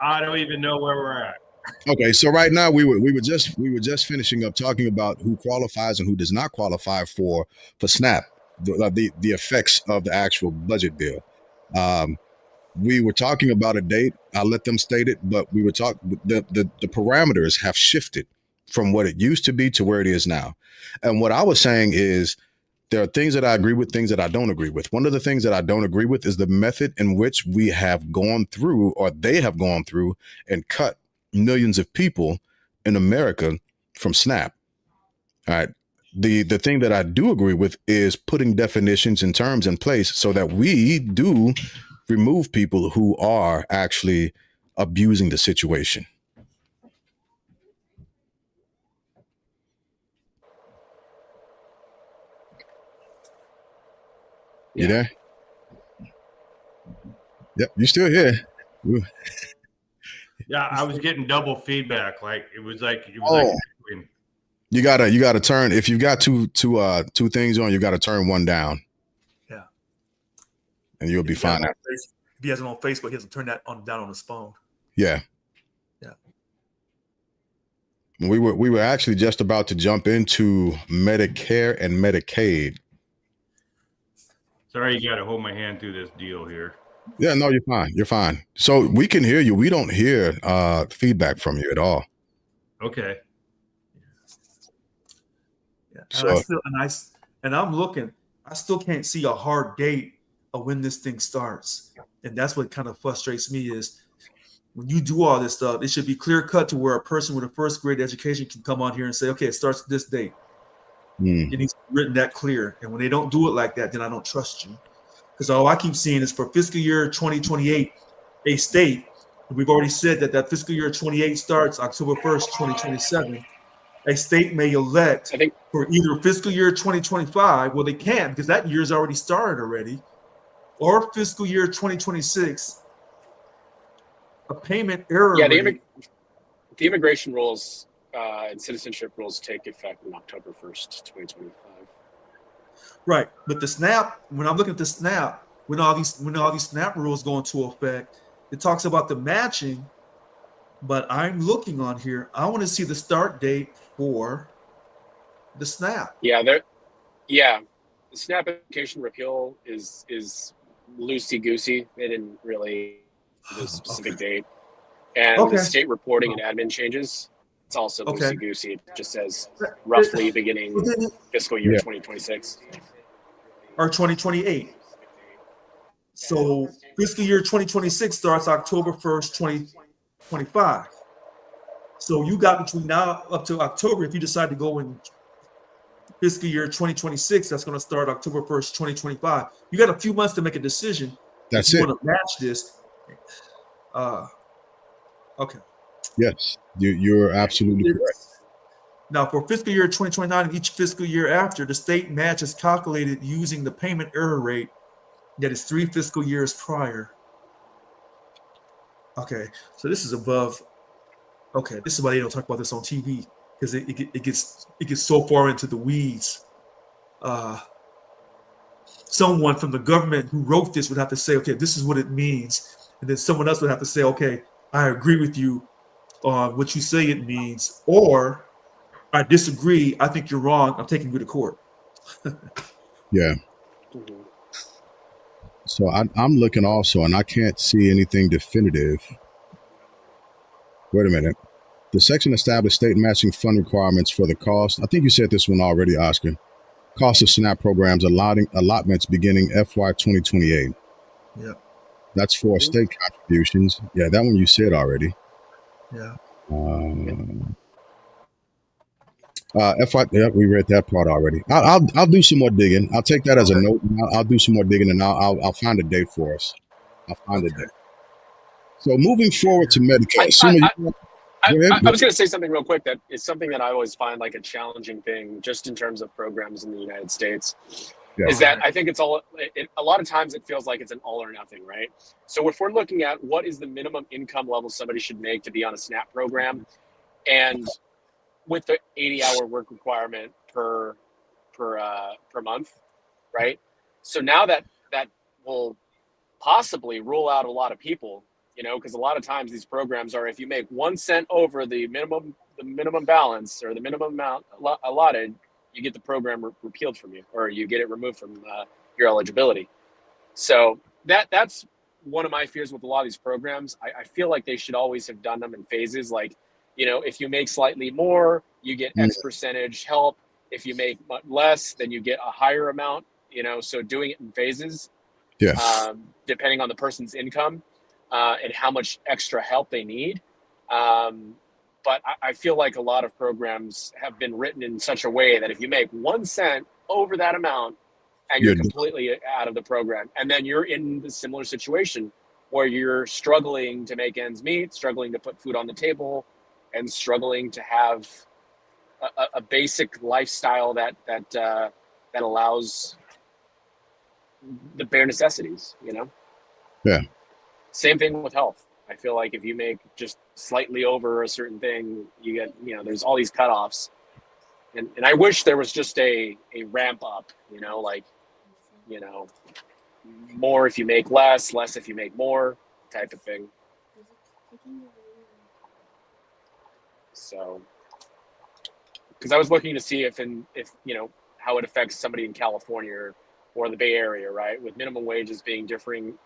I don't even know where we're at. Okay, so right now we were just finishing up talking about who qualifies and who does not qualify for SNAP, the effects of the actual budget bill. We were talking about a date. I'll let them state it, but we were talking the parameters have shifted from what it used to be to where it is now. And what I was saying is there are things that I agree with, things that I don't agree with. One of the things that I don't agree with is the method in which we have gone through, or they have gone through, and cut millions of people in America from SNAP. All right. The thing that I do agree with is putting definitions and terms in place so that we do remove people who are actually abusing the situation. You there? Yep, you still here. Yeah, I was getting double feedback. Like it was like you gotta turn, if you've got two things on, you gotta turn one down. Yeah. And you'll be fine. If he has it on Facebook, he has to turn that down on his phone. Yeah. Yeah. We were actually just about to jump into Medicare and Medicaid. Sorry, you gotta hold my hand through this deal here. Yeah, no, you're fine. You're fine. So we can hear you. We don't hear feedback from you at all. Okay. Yeah. And I'm looking, I still can't see a hard date of when this thing starts. And that's what kind of frustrates me is when you do all this stuff, it should be clear cut to where a person with a first grade education can come on here and say, okay, it starts this date. Mm. It needs to be written that clear. And when they don't do it like that, then I don't trust you. Because all I keep seeing is for fiscal year 2028, a state, and we've already said that that fiscal year 28 starts October 1st, 2027. A state may elect I think for either fiscal year 2025, well, they can because that year's already started already, or fiscal year 2026, a payment error yeah, rate. the immigration rules and citizenship rules take effect on October 1st, 2025. Right, but the SNAP, when I'm looking at the SNAP, when all these SNAP rules go into effect, it talks about the matching. But I'm looking on here. I want to see the start date for the SNAP. Yeah, the SNAP application repeal is loosey goosey. They didn't really give a specific date, and Okay. the state reporting and admin changes. It's also Okay. loosey goosey. It just says roughly beginning fiscal year Yeah. 2026 or 2028. So fiscal year 2026 starts October 1st, 2025. So you got between now up to October. If you decide to go in fiscal year 2026, that's going to start October 1st, 2025. You got a few months to make a decision. That's if you it. want to match this. Okay. Yes, you're absolutely correct. Now, for fiscal year 2029 and each fiscal year after, the state match is calculated using the payment error rate that is 3 fiscal years prior. Okay, so this is above. Okay, this is why they don't talk about this on TV because it gets so far into the weeds. Someone from the government who wrote this would have to say, okay, this is what it means, and then someone else would have to say, okay, I agree with you on what you say it means, or I disagree. I think you're wrong. I'm taking you to court. Yeah. So I'm looking also, and I can't see anything definitive. Wait a minute. The section established state matching fund requirements for the cost. I think you said this one already, Oscar. Cost of SNAP programs allotments beginning FY 2028. Yeah. That's for state contributions. Yeah, that one you said already. Yeah. Yeah, we read that part already. I'll do some more digging. I'll take that as a note. I'll do some more digging, and I'll find a date for us. I'll find a date. So moving forward to Medicaid. I was going to say something real quick that is something that I always find like a challenging thing, just in terms of programs in the United States, is that I think a lot of times it feels like it's an all or nothing, right? So if we're looking at what is the minimum income level somebody should make to be on a SNAP program, and with the 80-hour work requirement per month, right? So now that will possibly rule out a lot of people, because a lot of times these programs are, if you make 1 cent over the minimum balance or the minimum amount allotted, you get the program repealed from you, or you get it removed from your eligibility. So that's one of my fears with a lot of these programs. I feel like they should always have done them in phases. Like, if you make slightly more, you get X percentage help. If you make less, then you get a higher amount, so doing it in phases, depending on the person's income and how much extra help they need. But I feel like a lot of programs have been written in such a way that if you make 1 cent over that amount and you're completely out of the program, and then you're in the similar situation where you're struggling to make ends meet, struggling to put food on the table, and struggling to have a basic lifestyle that allows the bare necessities, Yeah. Same thing with health. I feel like if you make just slightly over a certain thing, you get, there's all these cutoffs. And I wish there was just a ramp up, more if you make less if you make more type of thing. So, because I was looking to see if how it affects somebody in California or the Bay Area, right? With minimum wages being differing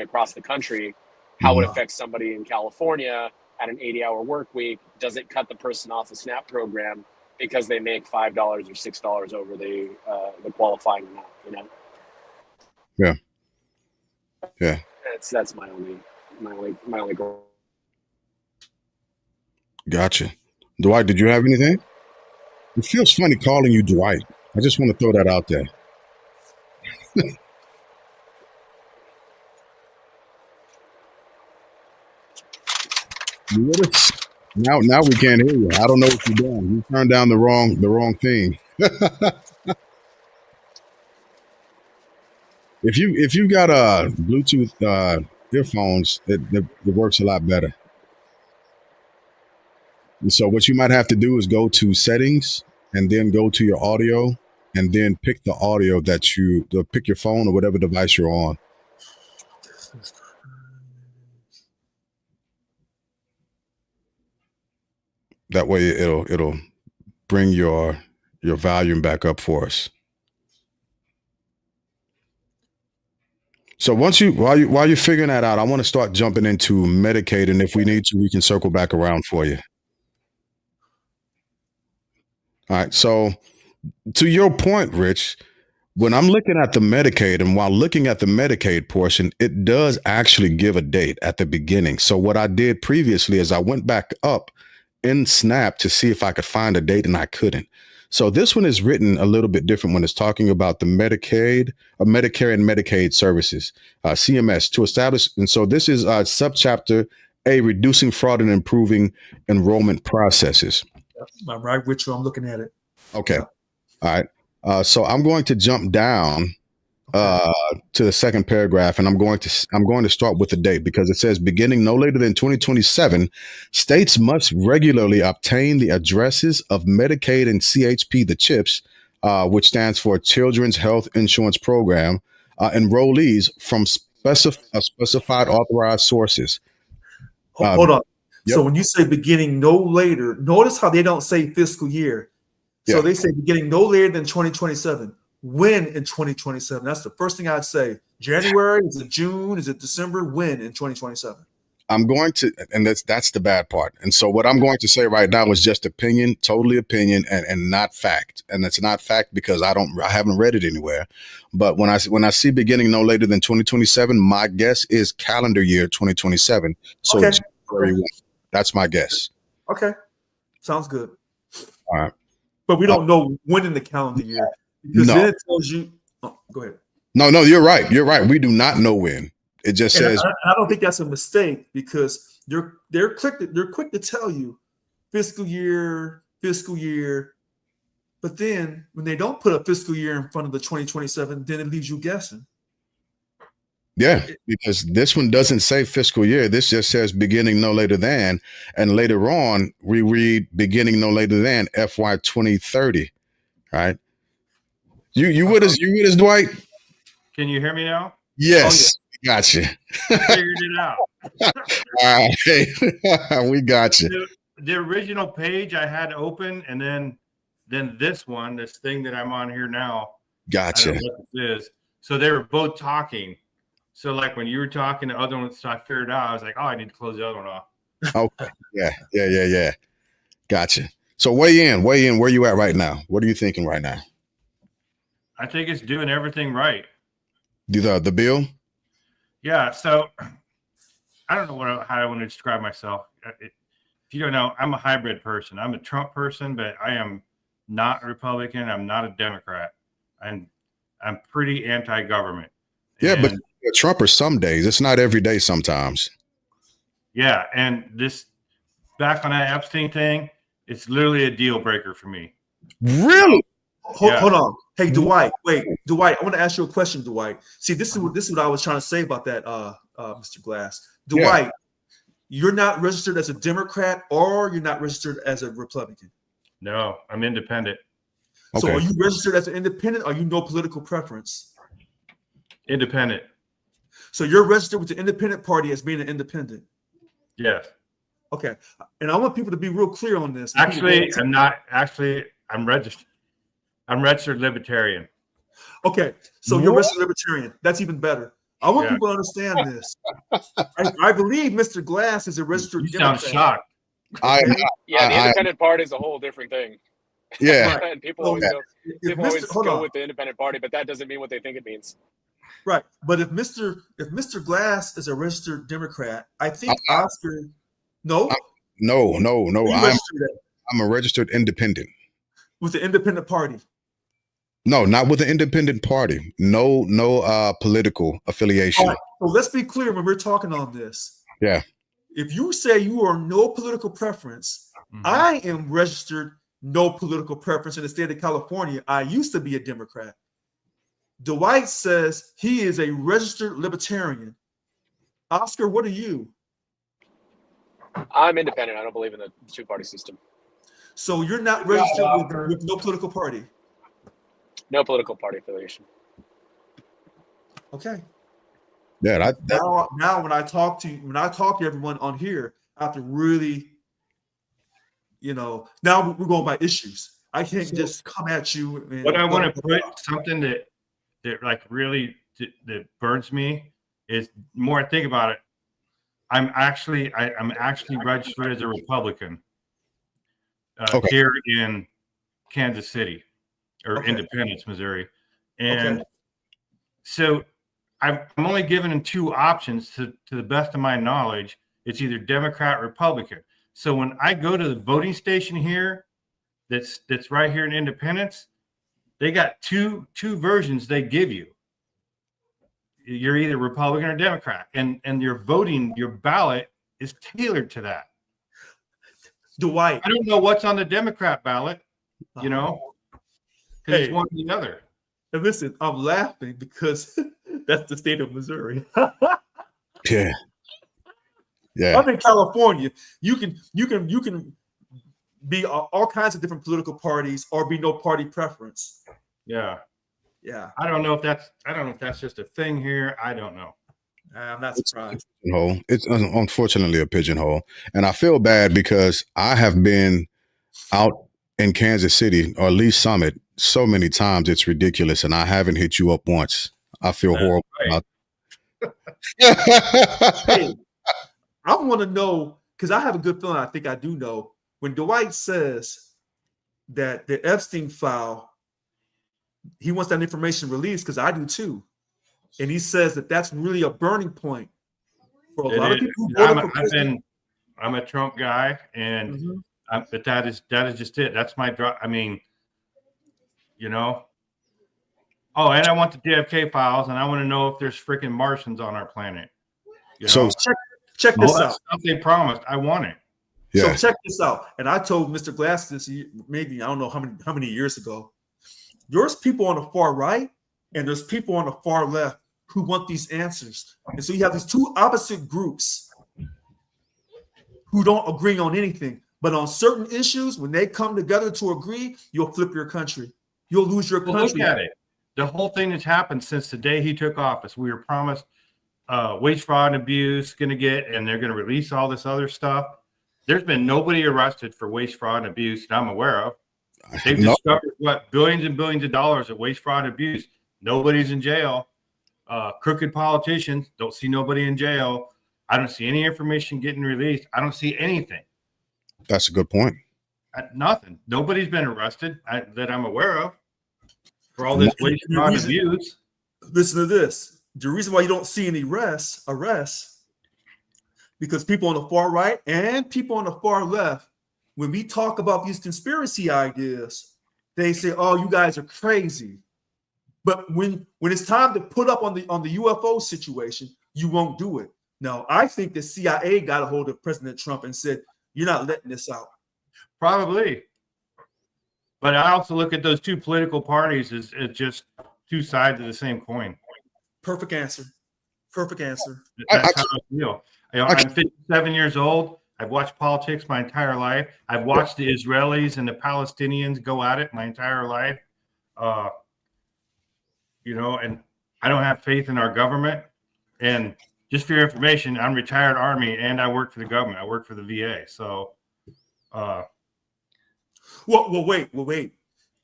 across the country, how it affects somebody in California at an 80-hour work week. Does it cut the person off the SNAP program because they make $5 or $6 over the qualifying amount? Yeah. That's my only goal. Gotcha. Dwight, did you have anything? It feels funny calling you Dwight. I just want to throw that out there. You with us? Now we can't hear you. I don't know what you're doing. You turned down the wrong thing. If you got Bluetooth earphones, it works a lot better. And so what you might have to do is go to settings and then go to your audio and then pick the audio that pick your phone or whatever device you're on. That way it'll bring your volume back up for us. So while you're figuring that out, I want to start jumping into Medicaid, and if we need to, we can circle back around for you. All right. So to your point, Rich, when I'm looking at the Medicaid, and while looking at the Medicaid portion, it does actually give a date at the beginning. So what I did previously is I went back up in Snap to see if I could find a date, and I couldn't. So this one is written a little bit different when it's talking about the Medicaid, Medicare and Medicaid services, CMS, to establish. And so this is subchapter A, reducing fraud and improving enrollment processes. I'm right with you. I'm looking at it. Okay. Yeah. All right. So I'm going to jump down to the second paragraph, and I'm going to start with the date, because it says beginning no later than 2027, states must regularly obtain the addresses of Medicaid and CHP, the CHIPS, which stands for Children's Health Insurance Program, enrollees from specified authorized sources. Hold on. Yep. So when you say beginning no later, notice how they don't say fiscal year. So they say beginning no later than 2027. When in 2027? That's the first thing I'd say. January? Is it June? Is it December? When in 2027? I'm going to, and that's the bad part. And so what I'm going to say right now is just opinion, totally opinion, and not fact. And it's not fact because I haven't read it anywhere. But when I see beginning no later than 2027, my guess is calendar year 2027. So okay. January 1. That's my guess. Okay, sounds good. All right, but we don't know when in the calendar year. Because then it tells you. Oh, go ahead. No, you're right. You're right. We do not know when. It just says. I don't think that's a mistake, because they're quick to tell you fiscal year. But then when they don't put a fiscal year in front of the 2027, then it leaves you guessing. Yeah, because this one doesn't say fiscal year. This just says beginning no later than, and later on we read beginning no later than FY 2030. Right. You with us, Dwight? Can you hear me now? Yes, gotcha. Figured it out. All right, we got you. The original page I had open, and then this thing that I'm on here now. Gotcha. I don't know what this is. So they were both talking. So like when you were talking, the other one, so I figured out. I was like, oh, I need to close the other one off. Okay. Yeah. Gotcha. So weigh in. Where you at right now? What are you thinking right now? I think it's doing everything right. The bill? Yeah. So I don't know how I want to describe myself. If you don't know, I'm a hybrid person. I'm a Trump person, but I am not a Republican. I'm not a Democrat. I'm pretty anti-government. Yeah, but you're a Trumper some days. It's not every day sometimes. Yeah. And this, back on that Epstein thing, it's literally a deal breaker for me. Really? Hold on. Hey, Dwight. Wait, Dwight. I want to ask you a question, Dwight. See, this is what I was trying to say about that, Mr. Glass. Dwight, you're not registered as a Democrat, or you're not registered as a Republican. No, I'm independent. So, are you registered as an independent? Or are you no political preference? Independent. So you're registered with the Independent Party as being an independent. Yes. Okay, and I want people to be real clear on this. Actually, I'm not. Actually, I'm registered. I'm registered libertarian. Okay, so you're registered libertarian. That's even better. I want people to understand this. I believe Mr. Glass is a registered Democrat. Sound shocked. The Independent Party is a whole different thing. Yeah. And people always go with the Independent Party, but that doesn't mean what they think it means. Right. But if Mr. Glass is a registered Democrat, I think Oscar. No. No. You registered at? I'm a registered independent. With the independent party. No, not with the independent party. No, political affiliation. All right. So let's be clear when we're talking on this. Yeah. If you say you are no political preference, I am registered no political preference in the state of California. I used to be a Democrat. Dwight says he is a registered libertarian. Oscar, what are you? I'm independent. I don't believe in the two-party system. So you're not registered with no political party? No political party affiliation. Okay. Yeah. Now when I talk to everyone on here, I have to really, now we're going by issues. I can't just come at you. What I want to put something that like really that burns me is more I think about it. I'm actually registered as a Republican here in Kansas City or Independence, Missouri, and so I'm only given in two options to the best of my knowledge. It's either Democrat or Republican. So when I go to the voting station here, that's right here in Independence, they got two versions they give you. You're either Republican or Democrat, and your ballot is tailored to that. Dwight, I don't know what's on the Democrat ballot, because it's one or the other. And listen, I'm laughing because that's the state of Missouri. Yeah. I'm in California. You can be all kinds of different political parties or be no party preference. Yeah. Yeah. I don't know if that's just a thing here. I don't know. I'm not surprised. It's unfortunately a pigeonhole. And I feel bad because I have been out in Kansas City, or at least Summit, so many times it's ridiculous. And I haven't hit you up once. I feel horrible. Right. Hey, I want to know, because I have a good feeling, I think I do know, when Dwight says that the Epstein file, he wants that information released, because I do too. And he says that that's really a burning point for a lot of people who voted for president. I'm a Trump guy, and but that is just it. That's my draw. I mean, Oh, and I want the JFK files, and I want to know if there's freaking Martians on our planet. So check this out. Stuff they promised. I want it. Yeah. So check this out. And I told Mr. Glass this maybe, I don't know how many years ago. There's people on the far right and there's people on the far left who want these answers. And so you have these two opposite groups who don't agree on anything. But on certain issues, when they come together to agree, you'll flip your country. You'll lose your country. Look at it. The whole thing that's happened since the day he took office, we were promised waste, fraud, and abuse and they're going to release all this other stuff. There's been nobody arrested for waste, fraud, and abuse that I'm aware of. They've discovered billions and billions of dollars of waste, fraud, and abuse. Nobody's in jail. Crooked politicians, don't see nobody in jail. I don't see any information getting released. I don't see anything. That's a good point. Nothing. Nobody's been arrested that I'm aware of for all this waste, fraud, and abuse. Listen to this. The reason why you don't see any arrests, because people on the far right and people on the far left, when we talk about these conspiracy ideas, they say, "Oh, you guys are crazy." But when it's time to put up on the UFO situation, you won't do it. Now, I think the CIA got a hold of President Trump and said, "You're not letting this out." Probably. But I also look at those two political parties as just two sides of the same coin. Perfect answer. Perfect answer. That's how I feel. I'm 57 years old. I've watched politics my entire life. I've watched the Israelis and the Palestinians go at it my entire life. And I don't have faith in our government. And just for your information, I'm retired Army and I work for the government. I work for the VA. So, wait.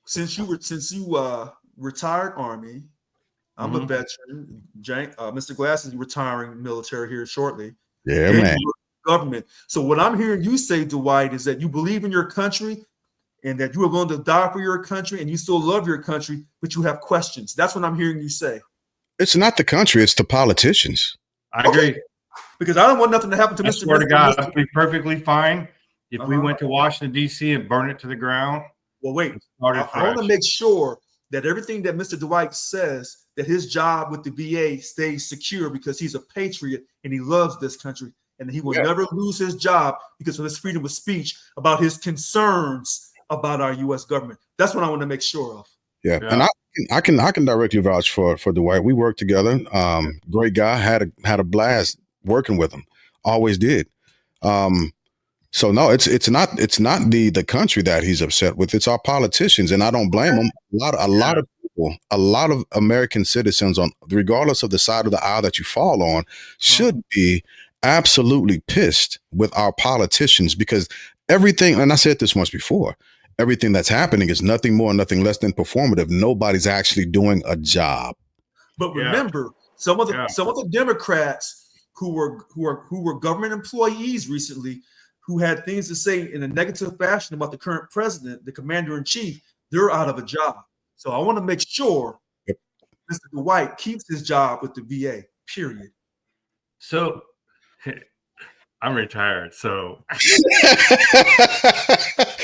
Since you retired Army, I'm a veteran. Mr. Glass is retiring military here shortly. Yeah, man. Government. So what I'm hearing you say, Dwight, is that you believe in your country and that you are going to die for your country and you still love your country, but you have questions. That's what I'm hearing you say. It's not the country, it's the politicians. I agree. Because I don't want nothing to happen to I Mr. swear to God, I'll be perfectly fine if we went to Washington, D.C. and burned it to the ground, Well, wait. I I want to make sure that everything that Mr. Dwight says, that his job with the VA stays secure because he's a patriot and he loves this country, and he will never lose his job because of his freedom of speech about his concerns about our U.S. government. That's what I want to make sure of. Yeah. And I can directly vouch for Dwight. We worked together. Great guy. Had a blast working with him. Always did. So no, it's not the country that he's upset with. It's our politicians, and I don't blame them. A lot of people, a lot of American citizens, on regardless of the side of the aisle that you fall on, should be absolutely pissed with our politicians, because everything, and I said this once before, everything that's happening is nothing more, nothing less than performative. Nobody's actually doing a job. But remember, some of the Democrats who were government employees recently, who had things to say in a negative fashion about the current president, the commander in chief, they're out of a job. So I want to make sure Mr. Dwight keeps his job with the VA, period. So I'm retired, so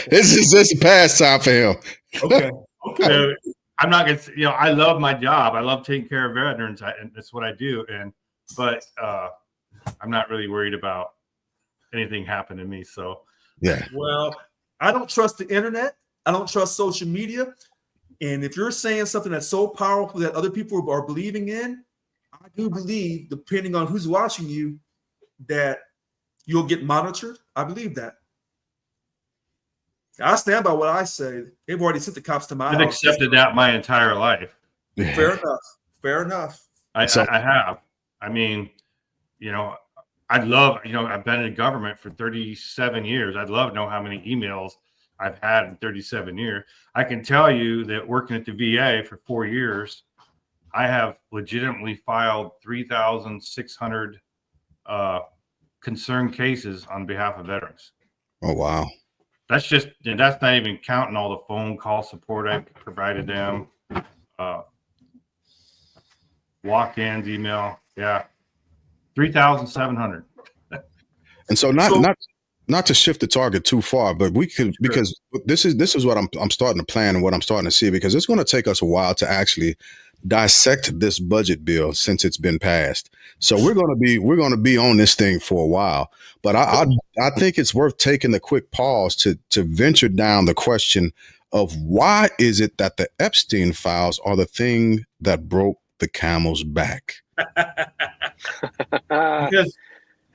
this is just a pastime for him. Okay. So I'm not gonna, I love my job. I love taking care of veterans, and that's what I do. But I'm not really worried about anything happen to me. So yeah. Well, I don't trust the internet. I don't trust social media. And if you're saying something that's so powerful that other people are believing in, I do believe, depending on who's watching you, that you'll get monitored. I believe that. I stand by what I say. They've already sent the cops to my house. I've accepted that my entire life. Yeah. Fair enough. I have. I mean, I'd love, I've been in government for 37 years. I'd love to know how many emails I've had in 37 years. I can tell you that working at the VA for 4 years, I have legitimately filed 3,600 concerned cases on behalf of veterans. Oh, wow. That's not even counting all the phone call support I've provided them, walk-ins, email. Yeah. 3,700. And so not to shift the target too far, but we could, because this is what I'm starting to plan and what I'm starting to see, because it's going to take us a while to actually dissect this budget bill since it's been passed. So we're going to be on this thing for a while, but I think it's worth taking a quick pause to venture down the question of why is it that the Epstein files are the thing that broke the camel's back? Because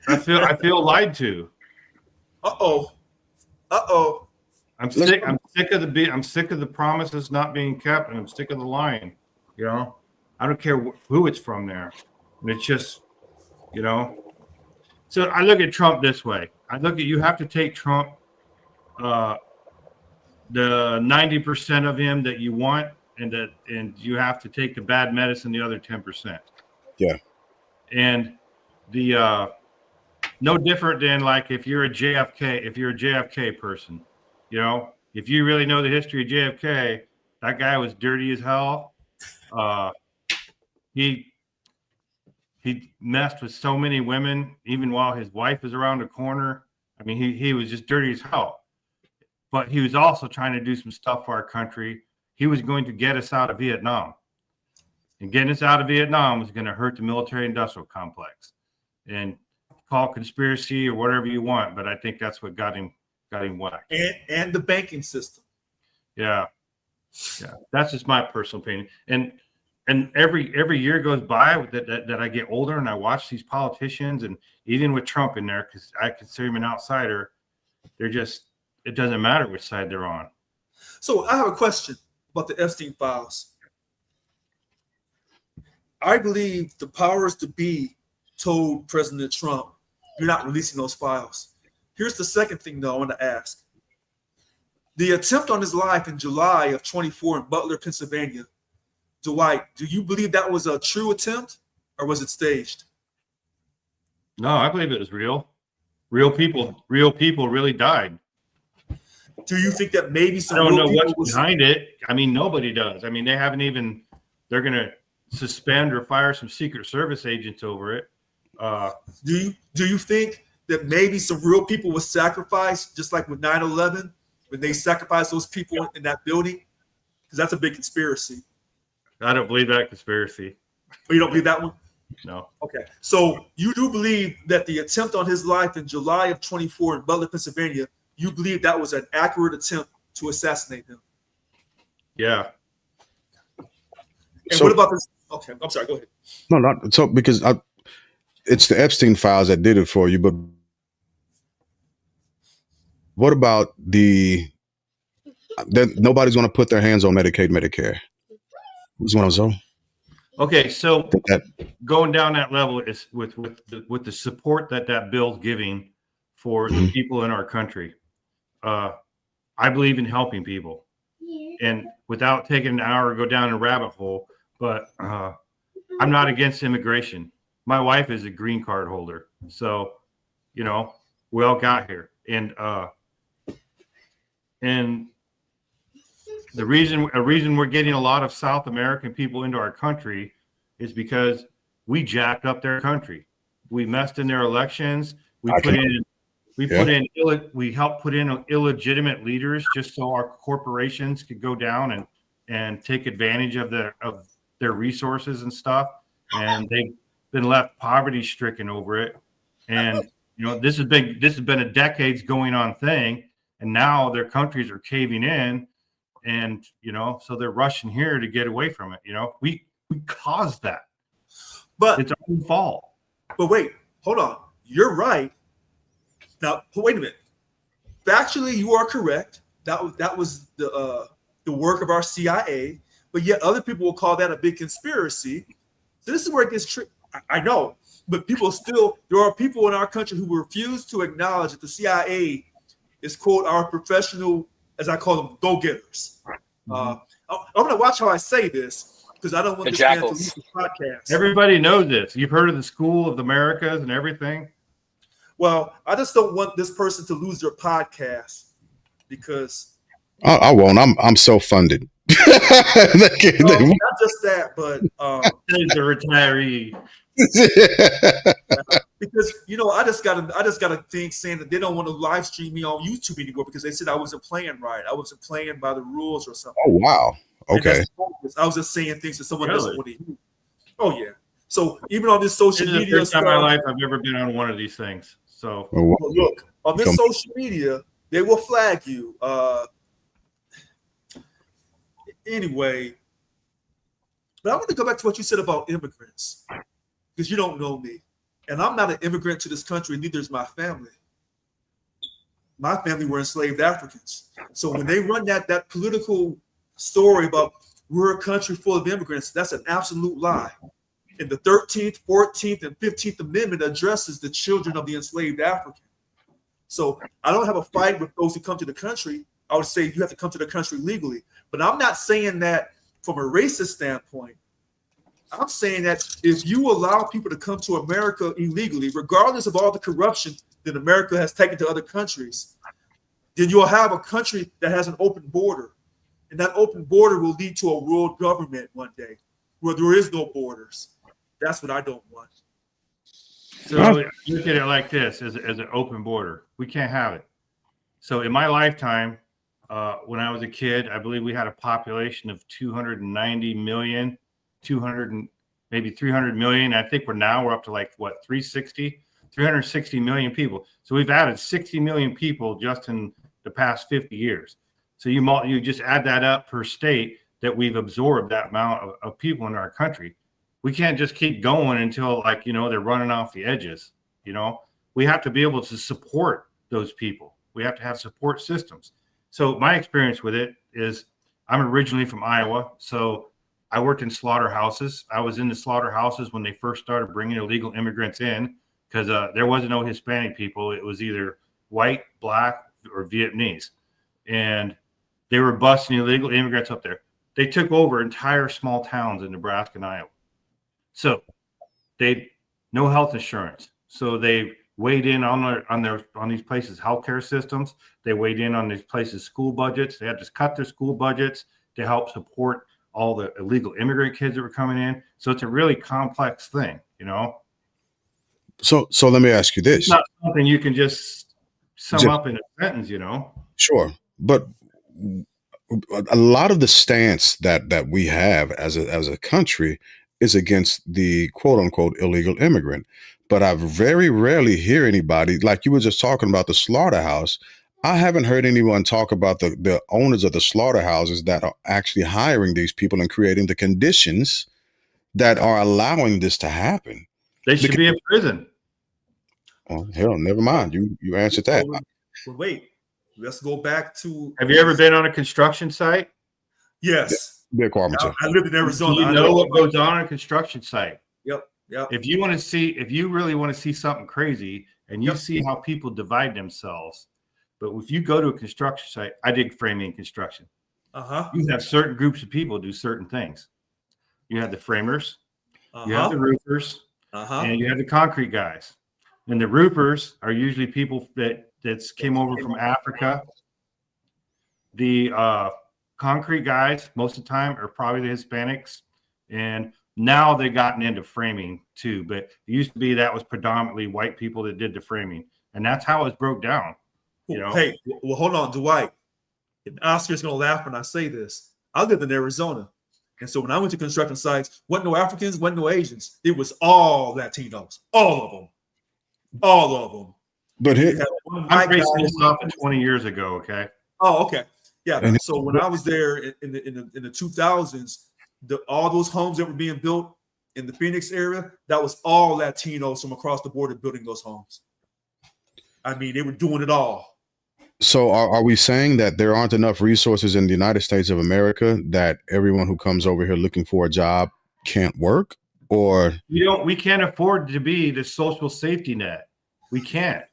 I feel lied to. I'm sick of the promises not being kept, and I'm sick of the lying. I don't care who it's from there. And it's just, So I look at Trump this way. You have to take Trump, the 90% of him that you want, and you have to take the bad medicine, the other 10%. Yeah. And the no different than like if you're a JFK person, if you really know the history of JFK, that guy was dirty as hell. He messed with so many women, even while his wife is around the corner. I mean, he was just dirty as hell. But he was also trying to do some stuff for our country. He was going to get us out of Vietnam. And getting us out of Vietnam was going to hurt the military-industrial complex. And call it conspiracy or whatever you want, but I think that's what got him whacked. And the banking system. Yeah. That's just my personal opinion. And every year goes by that I get older and I watch these politicians, and even with Trump in there, because I consider him an outsider, it doesn't matter which side they're on. So I have a question about the Epstein files. I believe the powers to be told President Trump, you're not releasing those files. Here's the second thing, though, I want to ask. The attempt on his life in July of 24 in Butler, Pennsylvania, Dwight, do you believe that was a true attempt, or was it staged? No, I believe it was real. Real people really died. Do you think that maybe some I don't know real what's behind it. I mean, nobody does. I mean, they're going to suspend or fire some Secret Service agents over it. Do you think that maybe some real people were sacrificed, just like with 9/11, when they sacrificed those people in that building? Because that's a big conspiracy. I don't believe that conspiracy. Or you don't believe that one? No. Okay. So you do believe that the attempt on his life in July of 24 in Butler, Pennsylvania, you believe that was an accurate attempt to assassinate him? Yeah. And So- what about this? Okay, I'm sorry. Go ahead. No, not so because it's the Epstein files that did it for you. But what about that nobody's going to put their hands on Medicaid, Medicare? Who's one of those? Okay, so That going down that level is with the support that bill's giving for the people in our country. I believe in helping people, and without taking an hour to go down a rabbit hole, but I'm not against immigration. My wife is a green card holder, so you know we all got here, and a reason we're getting a lot of South American people into our country is because we jacked up their country. We messed in their elections. We helped put in illegitimate leaders just so our corporations could go down and take advantage of their resources and stuff. And they've been left poverty stricken over it. And you know, this has been a decades going on thing. And now their countries are caving in. And, you know, so they're rushing here to get away from it. You know, we caused that. But It's our own fault. But wait, hold on. You're right. Now, wait a minute. Factually, you are correct. That was the work of our CIA. But yet, other people will call that a big conspiracy. So this is where it gets tricky. I know, but there are people in our country who refuse to acknowledge that the CIA is, quote, our professional, as I call them, go-getters. I'm going to watch how I say this because I don't want this man to lose the podcast. Everybody knows this. You've heard of the School of the Americas and everything. Well, I just don't want this person to lose their podcast because I won't. I'm self-funded. not just that, but He's a retiree. because I just got a thing saying that they don't want to live stream me on YouTube anymore because they said I wasn't playing right. I wasn't playing by the rules or something. Oh wow. Okay. I was just saying things that someone Really? doesn't want to hear. Oh yeah. So even on this social This is the media first time in my life I've ever been on one of these things. So Oh, wow. well, look, on this social media, they will flag you. Anyway, but I want to go back to what you said about immigrants because you don't know me, and I'm not an immigrant to this country. Neither is my family. My family were enslaved Africans. So when they run that political story about we're a country full of immigrants, that's an absolute lie. And the 13th, 14th, and 15th Amendment addresses the children of the enslaved African. So I don't have a fight with those who come to the country. I would say you have to come to the country legally. But I'm not saying that from a racist standpoint. I'm saying that if you allow people to come to America illegally, regardless of all the corruption that America has taken to other countries, then you'll have a country that has an open border. And that open border will lead to a world government one day where there is no borders. That's what I don't want. So look at it like this as an open border. We can't have it. So in my lifetime, when I was a kid, I believe we had a population of 290 million, 200 and maybe 300 million. I think we're up to like what, 360 million people. So we've added 60 million people just in the past 50 years. So you just add that up per state that we've absorbed that amount of people in our country. We can't just keep going until they're running off the edges. We have to be able to support those people. We have to have support systems. So my experience with it is I'm originally from Iowa. So I worked in slaughterhouses. I was in the slaughterhouses when they first started bringing illegal immigrants in because there wasn't no Hispanic people. It was either white, black, or Vietnamese. And they were busting illegal immigrants up there. They took over entire small towns in Nebraska and Iowa. So they no health insurance. So they weighed in on these places' healthcare systems. They weighed in on these places' school budgets. They had to cut their school budgets to help support all the illegal immigrant kids that were coming in. So it's a really complex thing, So let me ask you It's this. not something you can just sum Just- up in a sentence, you know. Sure, but a lot of the stance that we have as a country is against the quote unquote illegal immigrant. But I very rarely hear anybody, like you were just talking about the slaughterhouse. I haven't heard anyone talk about the owners of the slaughterhouses that are actually hiring these people and creating the conditions that are allowing this to happen. They should be in prison. Oh, hell, never mind. You answered that. Well, wait. Let's go back to. Have you ever been on a construction site? Yes. Bill Carpenter. I lived in Arizona. You know what goes on a construction site. Yep. If you really want to see something crazy, and you see how people divide themselves, but if you go to a construction site, I did framing construction. You have certain groups of people do certain things. You have the framers, you have the roofers, and you have the concrete guys. And the roofers are usually people that came over from Africa. The concrete guys, most of the time, are probably the Hispanics. And now they've gotten into framing too. But it used to be that was predominantly white people that did the framing. And that's how it broke down. You know? Hey, well, hold on, Dwight. And Oscar's going to laugh when I say this. I lived in Arizona. And so when I went to construction sites, wasn't no Africans, wasn't no Asians. It was all Latinos. All of them. All of them. But here, I'm basing this off of 20 years ago, okay? Oh, okay. Yeah. So when I was there in the 2000s, all those homes that were being built in the Phoenix area, that was all Latinos from across the border building those homes. I mean, they were doing it all. So are we saying that there aren't enough resources in the United States of America that everyone who comes over here looking for a job can't work? Or we can't afford to be the social safety net. We can't.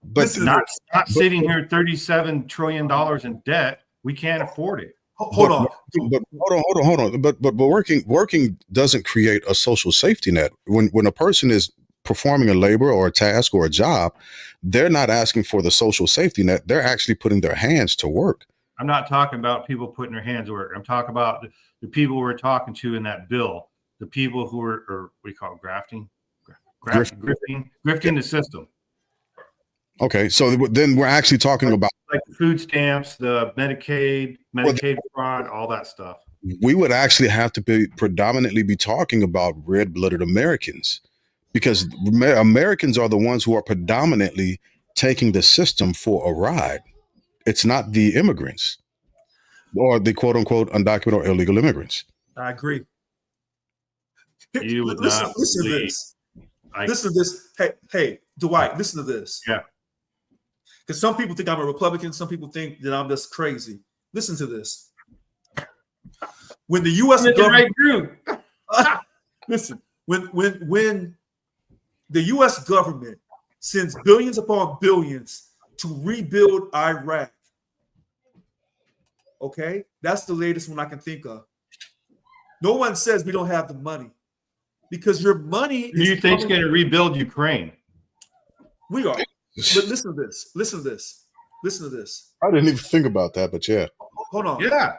But not sitting here $37 trillion in debt. We can't afford it. Hold on. But hold on. But working doesn't create a social safety net. When a person is performing a labor or a task or a job, they're not asking for the social safety net. They're actually putting their hands to work. I'm not talking about people putting their hands to work. I'm talking about the people we're talking to in that bill, the people who are, or what do you call it, grifting the system. Okay, so then we're actually talking about like the food stamps, the Medicaid fraud, all that stuff. We would actually have to predominantly be talking about red-blooded Americans, because Americans are the ones who are predominantly taking the system for a ride. It's not the immigrants or the quote-unquote undocumented or illegal immigrants. I agree. You would listen not to this. Listen to this. Hey, Dwight, listen to this. Yeah. Because some people think I'm a Republican. Some people think that I'm just crazy. Listen to this. When the U.S. government, listen, when the U.S. government sends billions upon billions to rebuild Iraq, okay, that's the latest one I can think of. No one says we don't have the money, because your money. Do you think it's going to rebuild Ukraine? We are. But listen to this. Listen to this. Listen to this. I didn't even think about that, but yeah. Hold on. Yeah.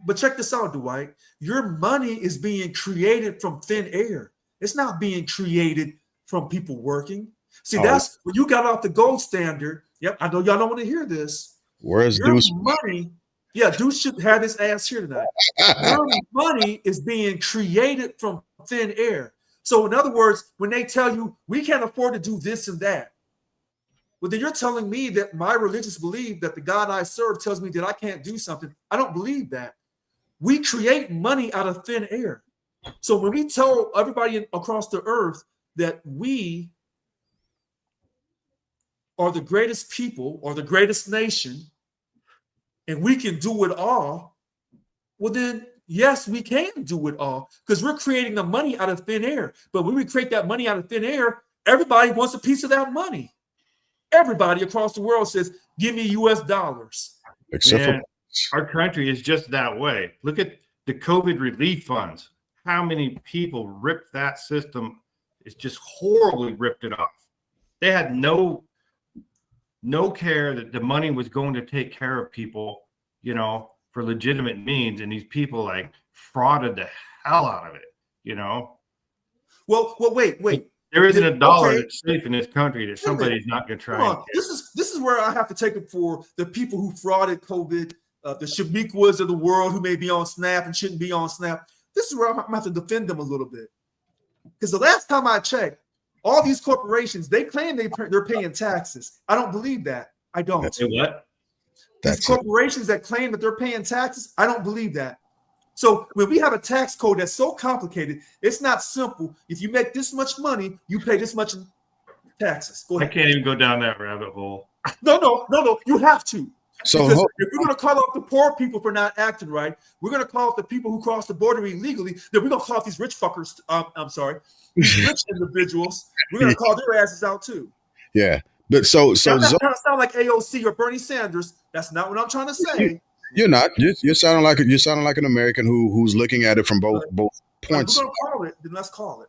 But check this out, Dwight. Your money is being created from thin air. It's not being created from people working. See, that's when you got off the gold standard. Yep, I know y'all don't want to hear this. Where's your Deuce? money? Yeah, Deuce should have his ass here tonight. Your money is being created from thin air. So, in other words, when they tell you we can't afford to do this and that, well, then you're telling me that my religious belief that the God I serve tells me that I can't do something. I don't believe that. We create money out of thin air. So when we tell everybody across the earth that we are the greatest people or the greatest nation and we can do it all, well then, yes, we can do it all, because we're creating the money out of thin air. But when we create that money out of thin air, everybody wants a piece of that money. Everybody across the world says, give me US dollars. Except for our country is just that way. Look at the COVID relief funds. How many people ripped that system? It's just horribly ripped it off. They had no care that the money was going to take care of people, you know, for legitimate means. And these people like frauded the hell out of it, you know? Well, wait. There isn't a dollar Okay. that's safe in this country that somebody's not going to try. Come on. This is where I have to take it for the people who frauded COVID, the Shamiquas of the world who may be on Snap and shouldn't be on Snap. This is where I'm going to have to defend them a little bit. Because the last time I checked, all these corporations, they claim they're paying taxes. I don't believe that. I don't. Say what? These corporations that claim that they're paying taxes, I don't believe that. So when we have a tax code that's so complicated, it's not simple. If you make this much money, you pay this much in taxes. Go I ahead. can't even go down that rabbit hole. No. You have to. So Because if we're going to call out the poor people for not acting right, we're going to call out the people who cross the border illegally. Then we're going to call out these rich fuckers. These rich individuals. We're going to call their asses out too. yeah, but so I'm not trying to sound like AOC or Bernie Sanders. That's not what I'm trying to say. you're not. You're sounding like an American who's looking at it from both points. We're going to call it. Then let's call it.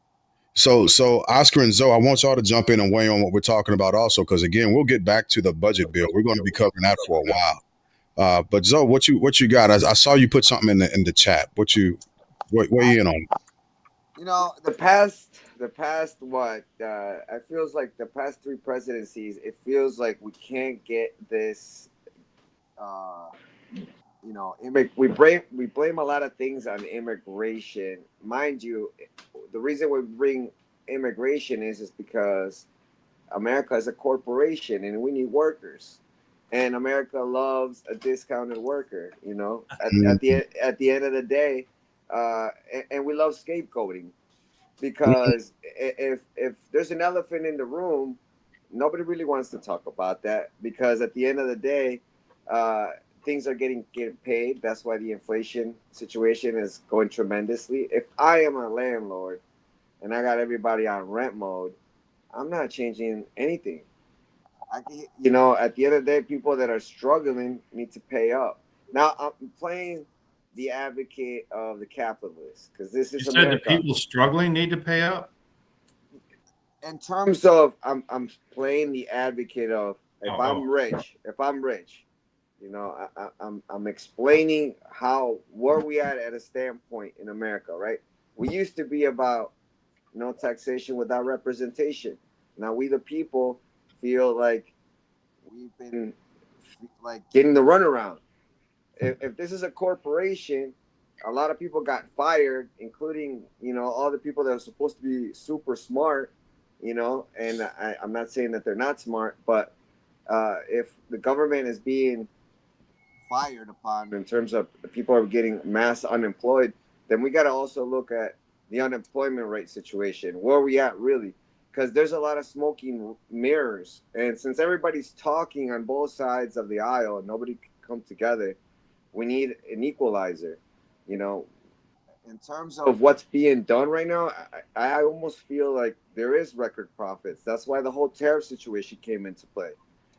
So Oscar and Zoe, I want y'all to jump in and weigh on what we're talking about also, because again, we'll get back to the budget bill. We're going to be covering that for a while. But Zoe, what you got? I saw you put something in the chat. What you weigh in on? You know, the past what I feels like the past 3 presidencies, it feels like we can't get this. You know, we blame a lot of things on immigration. Mind you, the reason we bring immigration is because America is a corporation and we need workers, and America loves a discounted worker. You know, at the end of the day, and we love scapegoating, because if there's an elephant in the room, nobody really wants to talk about that, because at the end of the day, things are getting paid. That's why the inflation situation is going tremendously. If I am a landlord and I got everybody on rent mode, I'm not changing anything. At the end of the day, people that are struggling need to pay up. Now, I'm playing the advocate of the capitalist, because this is America. The people struggling need to pay up? In terms of, I'm playing the advocate of, if I'm rich, you know, I'm explaining where we at a standpoint in America, right? We used to be about no taxation without representation. Now we the people feel like we've been like getting the runaround. If this is a corporation, a lot of people got fired, including, you know, all the people that are supposed to be super smart, you know, and I'm not saying that they're not smart, but if the government is being fired upon in terms of the people are getting mass unemployed, then we got to also look at the unemployment rate situation. Where are we at really? Because there's a lot of smoking mirrors. And since everybody's talking on both sides of the aisle and nobody can come together, we need an equalizer. You know, in terms of what's being done right now, I almost feel like there is record profits. That's why the whole tariff situation came into play.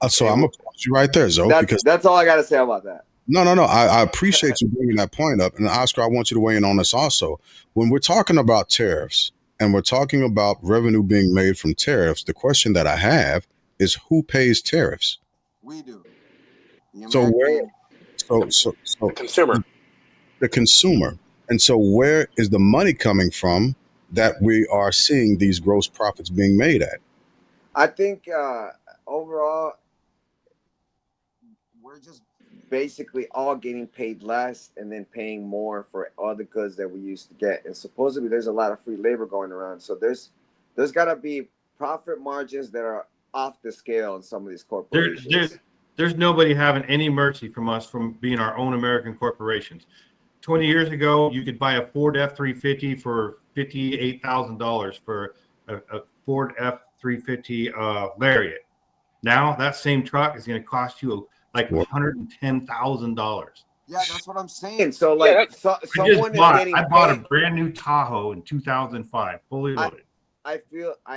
So I'm gonna pause you right there, Zoe, because that's all I got to say about that. No. I appreciate you bringing that point up. And Oscar, I want you to weigh in on this also. When we're talking about tariffs and we're talking about revenue being made from tariffs, the question that I have is, who pays tariffs? We do. So The consumer. The consumer. And so where is the money coming from that we are seeing these gross profits being made at? I think overall, we're just basically all getting paid less and then paying more for all the goods that we used to get. And supposedly there's a lot of free labor going around. So there's got to be profit margins that are off the scale in some of these corporations. There's nobody having any mercy from us from being our own American corporations. 20 years ago, you could buy a Ford F-350 for $58,000 for a Ford F-350 Lariat. Now that same truck is going to cost you like $110,000. Yeah, that's what I'm saying. So like, I bought a brand new Tahoe in 2005, fully loaded. I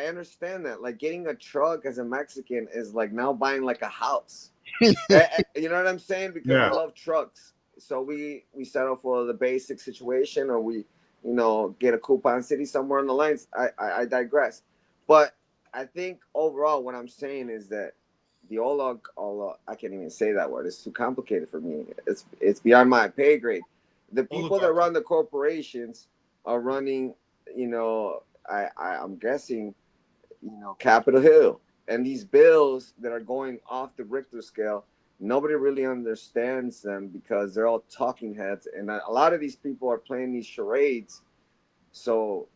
understand that. Like, getting a truck as a Mexican is like now buying like a house. You know what I'm saying? Because we love trucks. So we settle for the basic situation, or we, you know, get a coupon city somewhere on the lines. I digress. But I think overall what I'm saying is that the I can't even say that word. It's too complicated for me. It's beyond my pay grade. The people that run the corporations are running, you know, I'm guessing Capitol Hill. And these bills that are going off the Richter scale, nobody really understands them because they're all talking heads. And a lot of these people are playing these charades. So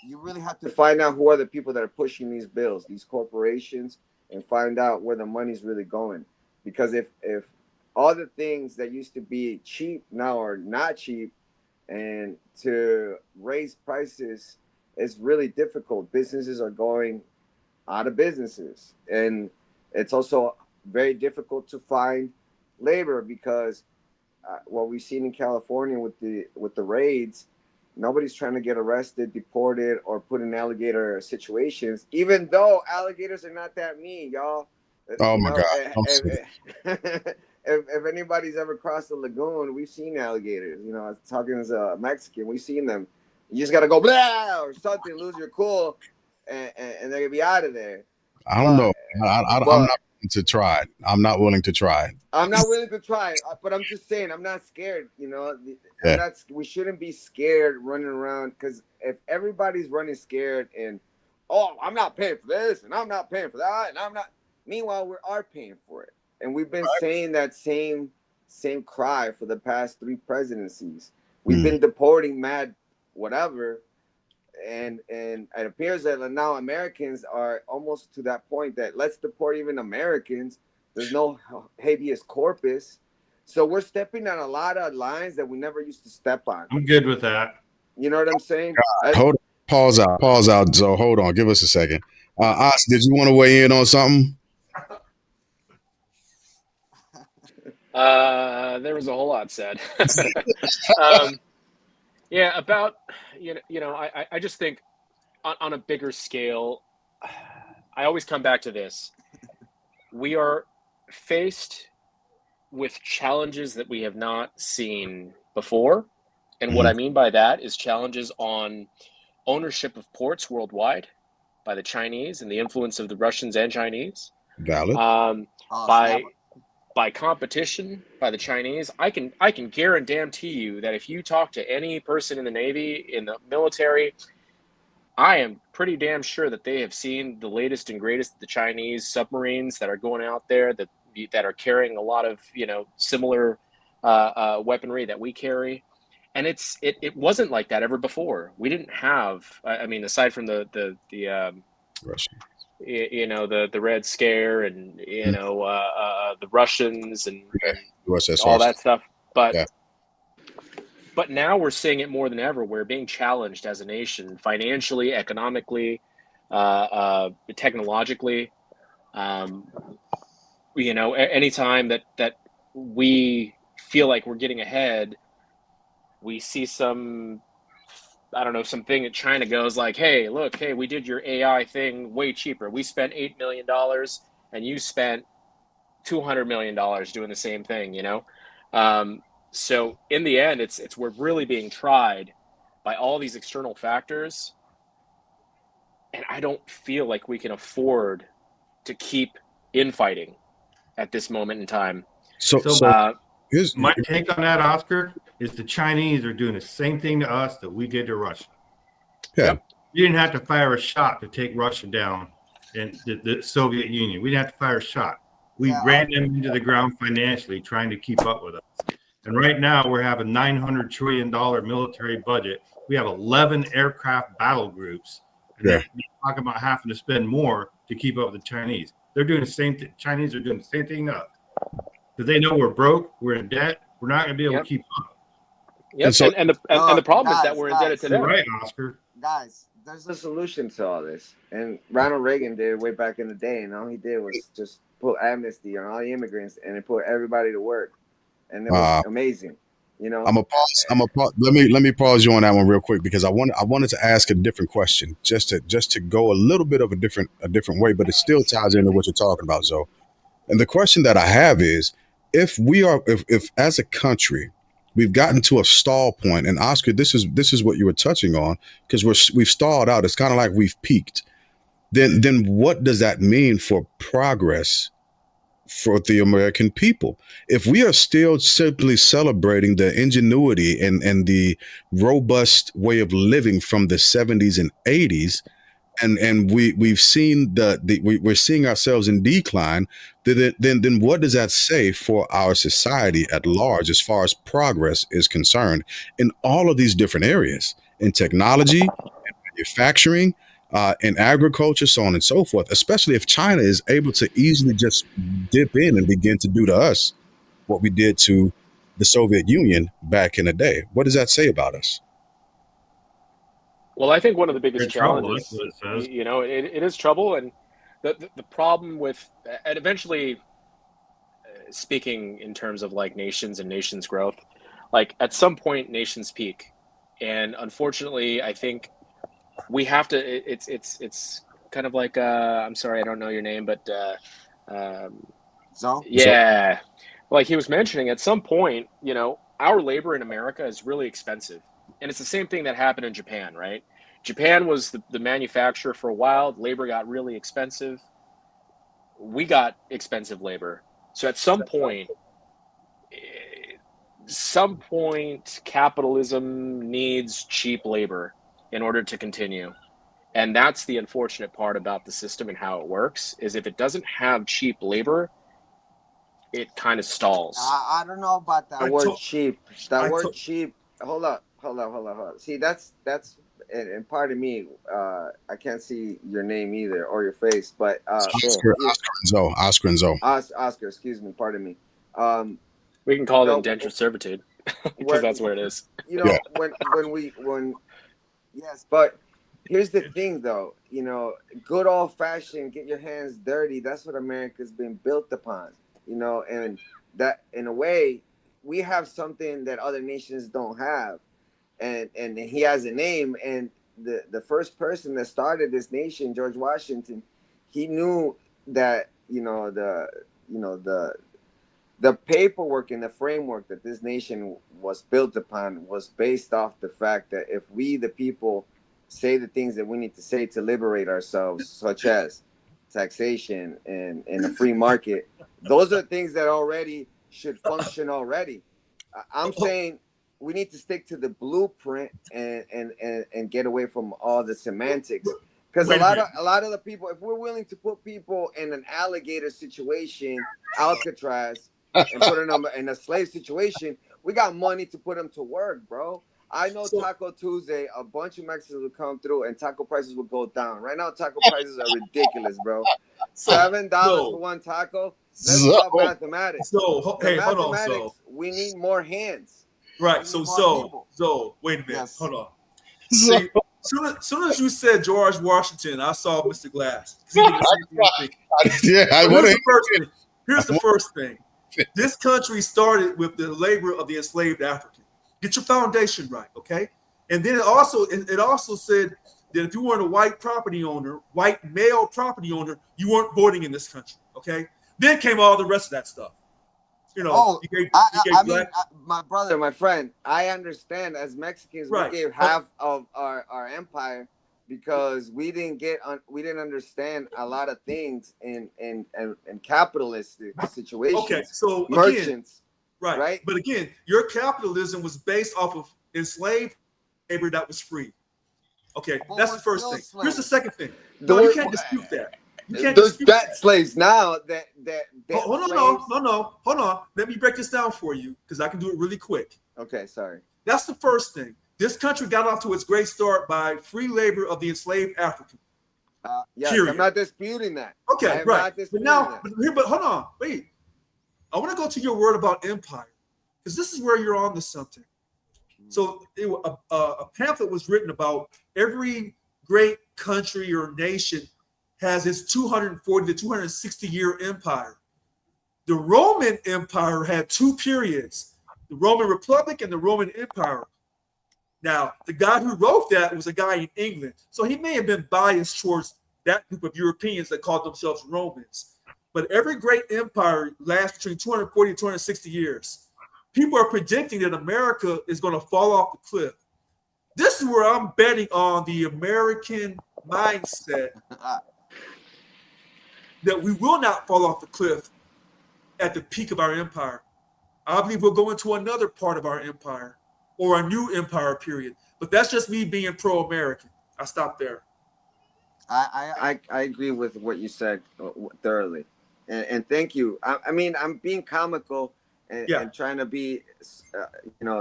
you really have to find out who are the people that are pushing these bills, these corporations, and find out where the money's really going. Because if all the things that used to be cheap now are not cheap, and to raise prices is really difficult. Businesses are going out of businesses, and it's also very difficult to find labor because what we've seen in California with the raids, nobody's trying to get arrested, deported, or put in alligator situations, even though alligators are not that mean, y'all. Oh my God. If anybody's ever crossed the lagoon, we've seen alligators. I was talking as a Mexican, we've seen them. You just gotta go blah or something, lose your cool, and they're gonna be out of there. I don't know. I'm not willing to try it. I'm not willing to try it. I'm not willing to try it, but I'm just saying I'm not scared. We shouldn't be scared running around, because if everybody's running scared and I'm not paying for this and I'm not paying for that and I'm not. Meanwhile, we are paying for it. And we've been saying that same cry for the past 3 presidencies. We've been deporting mad whatever, and it appears that now Americans are almost to that point that let's deport even Americans. There's no habeas corpus, so we're stepping on a lot of lines that we never used to step on. I'm good with that. You know what I'm saying? Hold on, pause out. So hold on, give us a second. Os, did you want to weigh in on something? There was a whole lot said. About I just think on a bigger scale, I always come back to this. We are faced with challenges that we have not seen before, and what I mean by that is challenges on ownership of ports worldwide by the Chinese and the influence of the Russians and Chinese. Valid. By competition by the Chinese. I can guarantee you that if you talk to any person in the Navy, in the military, I am pretty damn sure that they have seen the latest and greatest of the Chinese submarines that are going out there that are carrying a lot of similar weaponry that we carry, and it wasn't like that ever before. We didn't have, aside from the Russian. The Red Scare and the Russians and USS all that stuff, but now we're seeing it more than ever. We're being challenged as a nation, financially, economically, technologically. Anytime that we feel like we're getting ahead, we see something that China goes like, hey, look, we did your AI thing way cheaper. We spent $8 million and you spent $200 million doing the same thing, So in the end, we're really being tried by all these external factors. And I don't feel like we can afford to keep infighting at this moment in time. So my take on that, Oscar, is the Chinese are doing the same thing to us that we did to Russia. Yeah. We didn't have to fire a shot to take Russia down in the Soviet Union. We didn't have to fire a shot. We ran them into the ground financially, trying to keep up with us. And right now we have a $900 trillion military budget. We have 11 aircraft battle groups. And they're talking about having to spend more to keep up with the Chinese. They're doing the same thing. Chinese are doing the same thing to us. Because they know we're broke, we're in debt, we're not going to be able to keep up. Yep. And the problem is that we're indebted to them. Right, Oscar. Guys, there's a solution to all this. And Ronald Reagan did it way back in the day, and all he did was just put amnesty on all the immigrants and it put everybody to work. And it was amazing. I'm a pause. Let me pause you on that one real quick, because I wanted to ask a different question, just to go a little bit of a different way, but it still ties into what you're talking about, Zoe. And the question that I have is, if as a country we've gotten to a stall point, and Oscar, this is what you were touching on, because we've stalled out. It's kind of like we've peaked. Then what does that mean for progress for the American people? If we are still simply celebrating the ingenuity and the robust way of living from the 70s and 80s, and we've seen we're seeing ourselves in decline, then what does that say for our society at large as far as progress is concerned in all of these different areas, in technology, in manufacturing, in agriculture, so on and so forth, especially if China is able to easily just dip in and begin to do to us what we did to the Soviet Union back in the day. What does that say about us? Well, I think one of the You're biggest in trouble. challenges, That's what it says. it is trouble, and the problem with, and eventually, speaking in terms of like nations and nations growth, like at some point nations peak, and unfortunately, I think we have to. It's kind of like I'm sorry, I don't know your name, but So yeah, like he was mentioning, at some point, our labor in America is really expensive. And it's the same thing that happened in Japan, right? Japan was the manufacturer for a while. Labor got really expensive. We got expensive labor. So at some point, capitalism needs cheap labor in order to continue. And that's the unfortunate part about the system and how it works, is if it doesn't have cheap labor, it kind of stalls. I don't know about that word cheap. Cheap. Hold up. See, that's and pardon me, I can't see your name either or your face, but Oscar and Zoe. Oscar, excuse me, pardon me. We can call it indentured servitude because that's where it is. Yes, but here's the thing though, good old fashioned get your hands dirty. That's what America's been built upon, and that in a way we have something that other nations don't have. And he has a name, and the first person that started this nation, George Washington, he knew that the paperwork and the framework that this nation was built upon was based off the fact that if we the people say the things that we need to say to liberate ourselves, such as taxation and a free market, those are things that already should function already. I'm saying we need to stick to the blueprint and get away from all the semantics, because a lot of the people, if we're willing to put people in an alligator situation, Alcatraz, and put them in a slave situation, we got money to put them to work, bro. I know Taco Tuesday, a bunch of Mexicans will come through and taco prices will go down. Right now, taco prices are ridiculous, bro. $7 for one taco. Let's talk mathematics. Hey, hold on. So we need more hands. Right. So wait a minute. Yes. Hold on. See, soon as you said George Washington, I saw Mr. Glass. Yeah, Here's the first thing. This country started with the labor of the enslaved African. Get your foundation right, okay? And then it also said that if you weren't a white male property owner, you weren't voting in this country, okay? Then came all the rest of that stuff. My brother, my friend, I understand as Mexicans, we gave half of our empire because we didn't understand a lot of things in capitalistic situations. Okay, so merchants, again, right? But again, your capitalism was based off of enslaved labor that was free. Okay, that's the first thing. Here's the second thing. No, you can't dispute that. There's slaves now that hold on. Let me break this down for you because I can do it really quick. Okay, sorry. That's the first thing. This country got off to its great start by free labor of the enslaved African. Yes, period. I'm not disputing that. Okay, right. But hold on, wait. I want to go to your word about empire because this is where you're on to something. So a pamphlet was written about every great country or nation has its 240 to 260 year empire. The Roman Empire had two periods, the Roman Republic and the Roman Empire. Now, the guy who wrote that was a guy in England. So he may have been biased towards that group of Europeans that called themselves Romans. But every great empire lasts between 240 and 260 years. People are predicting that America is going to fall off the cliff. This is where I'm betting on the American mindset that we will not fall off the cliff at the peak of our empire. I believe we'll go into another part of our empire or a new empire period. But that's just me being pro-American. I stop there. I agree with what you said thoroughly, and thank you. I mean, I'm being comical Yeah. and trying to be,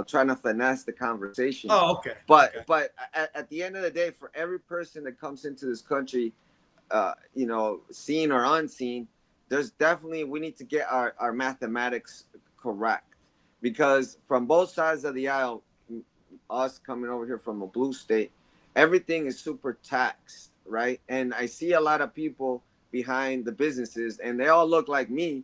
trying to finesse the conversation. Oh, okay. But Okay. at the end of the day, for every person that comes into this country, seen or unseen, there's definitely we need to get our mathematics correct, because from both sides of the aisle, us coming over here from a blue state, everything is super taxed, right? And I see a lot of people behind the businesses, and they all look like me.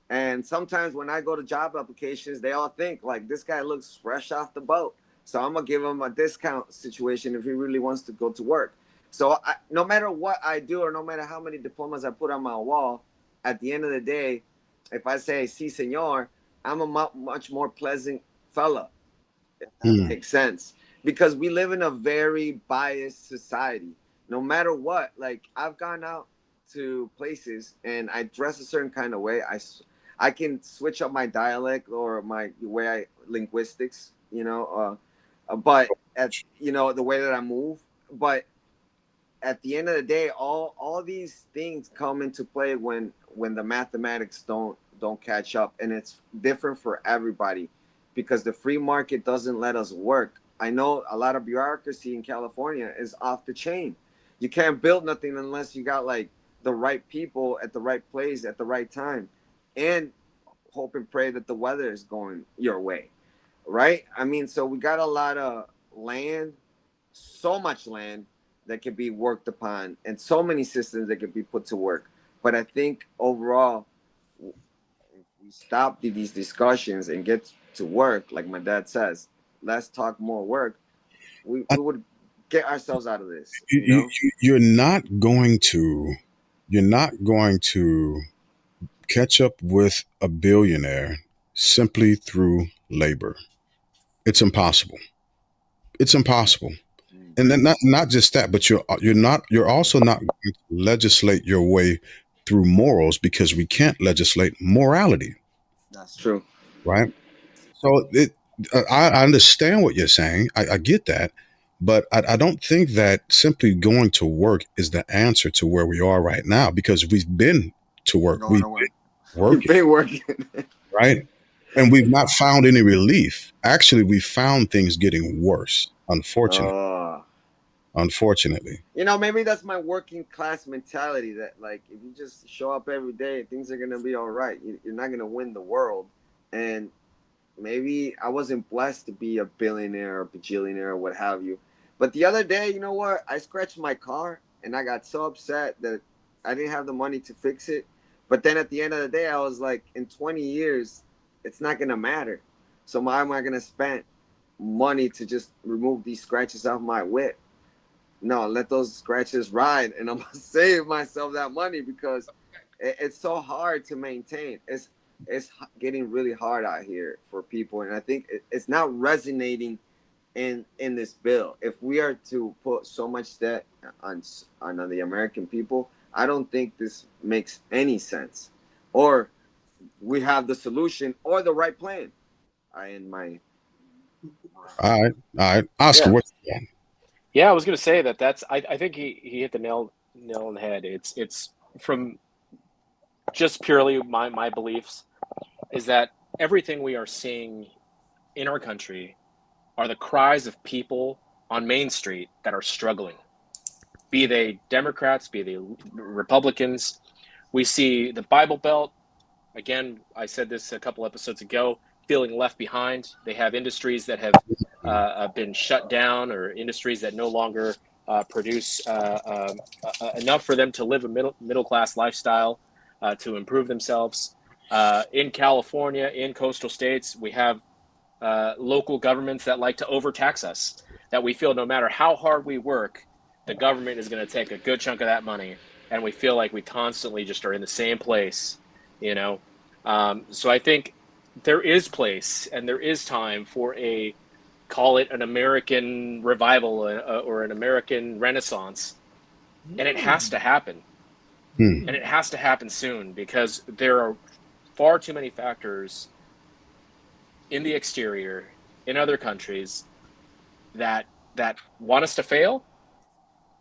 And sometimes when I go to job applications, they all think like this guy looks fresh off the boat. So I'm gonna give him a discount situation if he really wants to go to work. So no matter what I do, or no matter how many diplomas I put on my wall, at the end of the day, if I say "si, senor," I'm a much more pleasant fella. If that Hmm. makes sense, because we live in a very biased society. No matter what, like I've gone out to places and I dress a certain kind of way. I can switch up my dialect or my way I linguistics, but the way that I move. But at the end of the day, all these things come into play when the mathematics don't catch up, and it's different for everybody, because the free market doesn't let us work. I know a lot of bureaucracy in California is off the chain. You can't build nothing unless you got like the right people at the right place at the right time, and hope and pray that the weather is going your way, right? I mean, so we got a lot of land, so much land that can be worked upon, and so many systems that can be put to work. But I think overall, if we stop these discussions and get to work, like my dad says, let's talk more work, we would get ourselves out of this, You're not going to, you're not going to catch up with a billionaire simply through labor. It's impossible. It's impossible. And then not just that, but you're also not going to legislate your way through morals, because we can't legislate morality, That's true. right? So I understand what you're saying. I get that, but I don't think that simply going to work is the answer to where we are right now, because we've been to work, Going we've to work. been You've working, been working. right? And we've not found any relief. Actually, we found things getting worse. Oh. Unfortunately. Maybe that's my working class mentality, that like if you just show up every day, things are gonna be all right. You're not gonna win the world, and maybe I wasn't blessed to be a billionaire or bajillionaire or what have you. But the other day, you know what? I scratched my car and I got so upset that I didn't have the money to fix it. But then at the end of the day, I was like, in 20 years, it's not gonna matter. So why am I gonna spend money to just remove these scratches off my whip? No, let those scratches ride, and I'm gonna save myself that money, because it's so hard to maintain. It's getting really hard out here for people, and I think it's not resonating in this bill. If we are to put so much debt on the American people, I don't think this makes any sense, or we have the solution or the right plan. I in my All right, Oscar, Yeah. what? Yeah, I was going to say that's I think he hit the nail on the head. It's from just purely my beliefs is that everything we are seeing in our country are the cries of people on Main Street that are struggling. Be they Democrats, be they Republicans. We see the Bible Belt. Again, I said this a couple episodes ago, feeling left behind. They have industries that have been shut down, or industries that no longer produce enough for them to live a middle class lifestyle, to improve themselves. In California, in coastal states, we have local governments that like to overtax us, that we feel no matter how hard we work, the government is going to take a good chunk of that money. And we feel like we constantly just are in the same place, you know? So I think there is place and there is time for call it an American revival, or an American renaissance. And it has to happen. Hmm. And it has to happen soon, because there are far too many factors in the exterior, in other countries, that want us to fail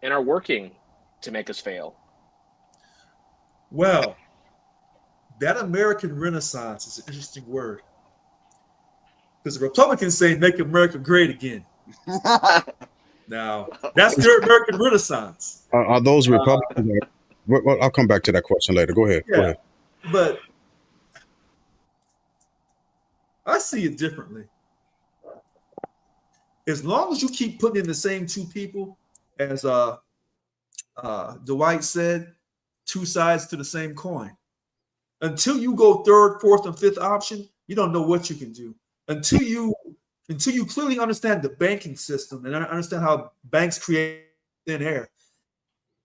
and are working to make us fail? Well, that American Renaissance is an interesting word. Because the Republicans say make America great again. Now, that's their American Renaissance. Are those Republicans? Well, I'll come back to that question later. Go ahead. Yeah, Go ahead. but I see it differently. As long as you keep putting in the same two people, as Dwight said, two sides to the same coin. Until you go third, fourth, and fifth option, you don't know what you can do. Until you clearly understand the banking system and understand how banks create thin air.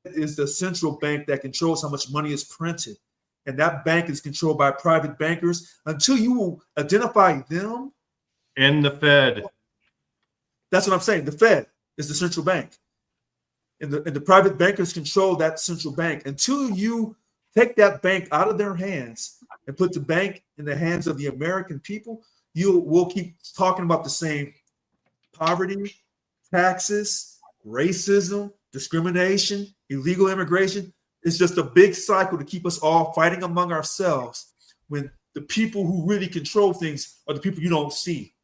It is the central bank that controls how much money is printed. And that bank is controlled by private bankers. Until you identify them. And the Fed. That's what I'm saying. The Fed is the central bank. And the private bankers control that central bank. Until you take that bank out of their hands and put the bank in the hands of the American people, we'll keep talking about the same poverty, taxes, racism, discrimination, illegal immigration. It's just a big cycle to keep us all fighting among ourselves when the people who really control things are the people you don't see.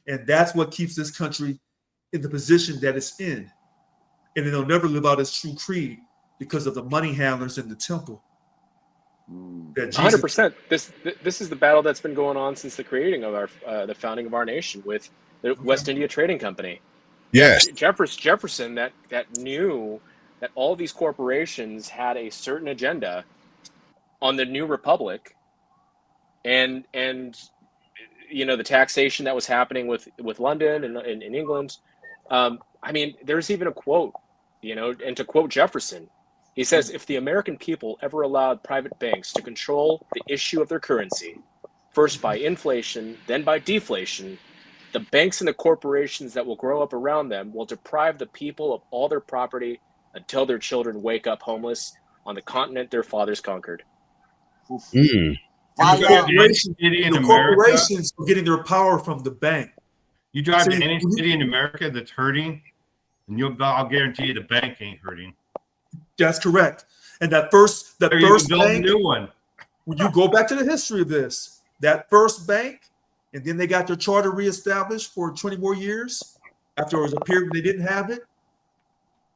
And that's what keeps this country in the position that it's in. And it'll never live out its true creed because of the money handlers in the temple. 100%. This is the battle that's been going on since the creating of the founding of our nation with the West India Trading Company. Yes. Jefferson that knew that all these corporations had a certain agenda on the new republic, and the taxation that was happening with London and in England. I mean, there's even a quote, and to quote Jefferson, he says, if the American people ever allowed private banks to control the issue of their currency, first by inflation, then by deflation, the banks and the corporations that will grow up around them will deprive the people of all their property until their children wake up homeless on the continent their fathers conquered. Mm. The corporations are getting their power from the bank. You drive to any city in America that's hurting, and I'll guarantee you the bank ain't hurting. That's correct. And that first bank, a new one. When you go back to the history of this, that first bank, and then they got their charter reestablished for 20 more years after it was a period when they didn't have it.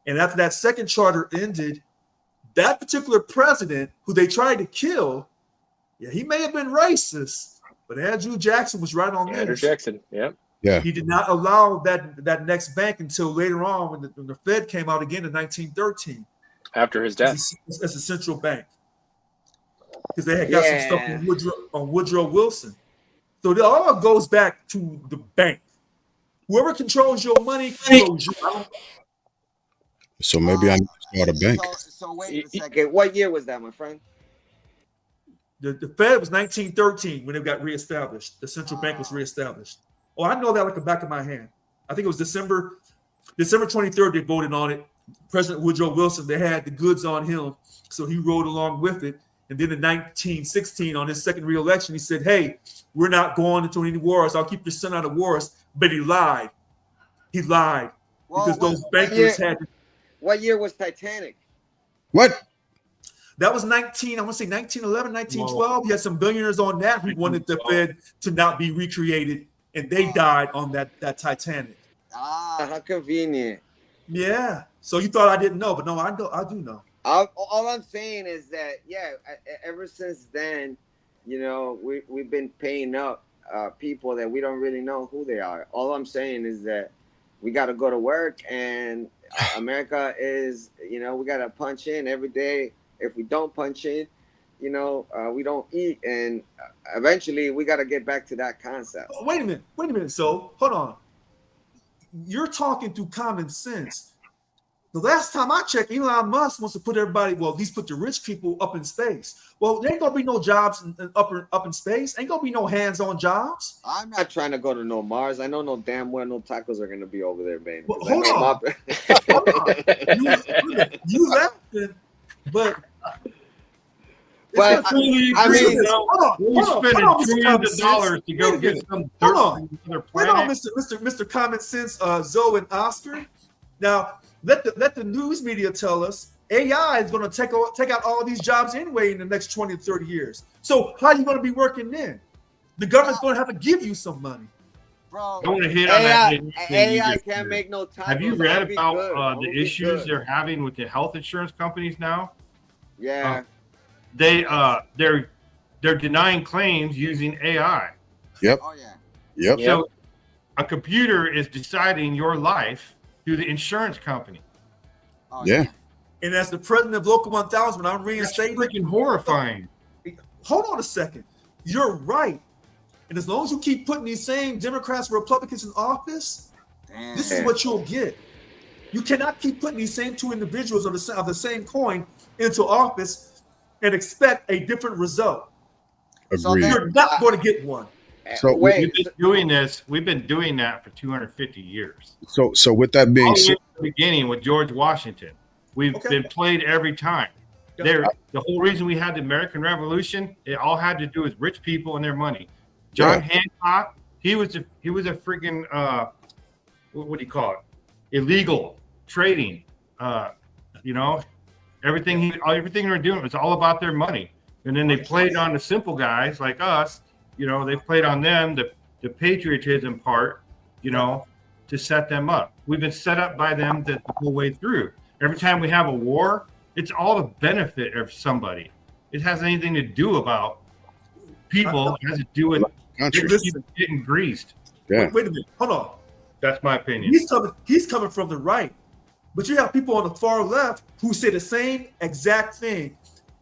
And after that second charter ended, that particular president who they tried to kill, he may have been racist, but Andrew Jackson was right on this. Andrew Jackson, yeah. He did not allow that next bank until later on when the Fed came out again in 1913. After his death. As a central bank. Because they had got some stuff on Woodrow Wilson. So it all goes back to the bank. Whoever controls your money controls you. So maybe I need to start a bank. So wait a second. What year was that, my friend? The Fed was 1913 when it got reestablished. The central bank was reestablished. Oh, I know that like the back of my hand. I think it was December 23rd they voted on it. President Woodrow Wilson, they had the goods on him, so he rode along with it. And then in 1916, on his second re-election, he said, hey, we're not going into any wars. I'll keep your son out of wars. But he lied. He lied. Because those bankers had... What year was Titanic? What? That was 1911, 1912. He had some billionaires on that who wanted the Fed to not be recreated, and they died on that Titanic. How convenient. Yeah. So you thought I didn't know, but no, I do know. All I'm saying is that, ever since then, we've been paying up people that we don't really know who they are. All I'm saying is that we got to go to work, and America is, we got to punch in every day. If we don't punch in, we don't eat. And eventually we got to get back to that concept. Wait a minute. So hold on. You're talking through common sense. The last time I checked, Elon Musk wants to put everybody, at least put the rich people up in space. Well, there ain't gonna be no jobs up in space. Ain't gonna be no hands-on jobs. I'm not trying to go to no Mars. I know no damn well no tacos are gonna be over there, baby. Well, hold on. You laughing, but I mean, we're spending trillions of dollars to go get some dirt from another planet. Mr. Common Sense, Zoe and Oscar. Now, let the news media tell us AI is going to take out all of these jobs anyway in the next 20 to 30 years. So how are you going to be working then? The government's going to have to give you some money. Bro, I want to hit on that. AI can't make no time. Have you read about the issues they're having with the health insurance companies now? Yeah. They're denying claims using AI. Yep. Oh yeah. Yep. So a computer is deciding your life through the insurance company. Oh, Yeah. And as the president of Local 1000, when I'm That's reinstating, freaking horrifying. hold on a second. You're right. And as long as you keep putting these same Democrats, Republicans in office, Damn. this is what you'll get. You cannot keep putting these same two individuals of the same coin into office and expect a different result. Agreed. You're not going to get one. So We've been doing this. We've been doing that for 250 years. so with that being All the way said, at the beginning with George Washington, we've been played every time. The whole reason we had the American Revolution, it all had to do with rich people and their money. John Hancock, he was a freaking what do you call it? Illegal trading. Everything they were doing was all about their money. And then they played on the simple guys like us. They played on them, the patriotism part, to set them up. We've been set up by them the whole way through. Every time we have a war, it's all the benefit of somebody. It has anything to do about people. It has to do with people getting greased. Yeah. Wait a minute. Hold on. That's my opinion. He's coming from the right. But you have people on the far left who say the same exact thing.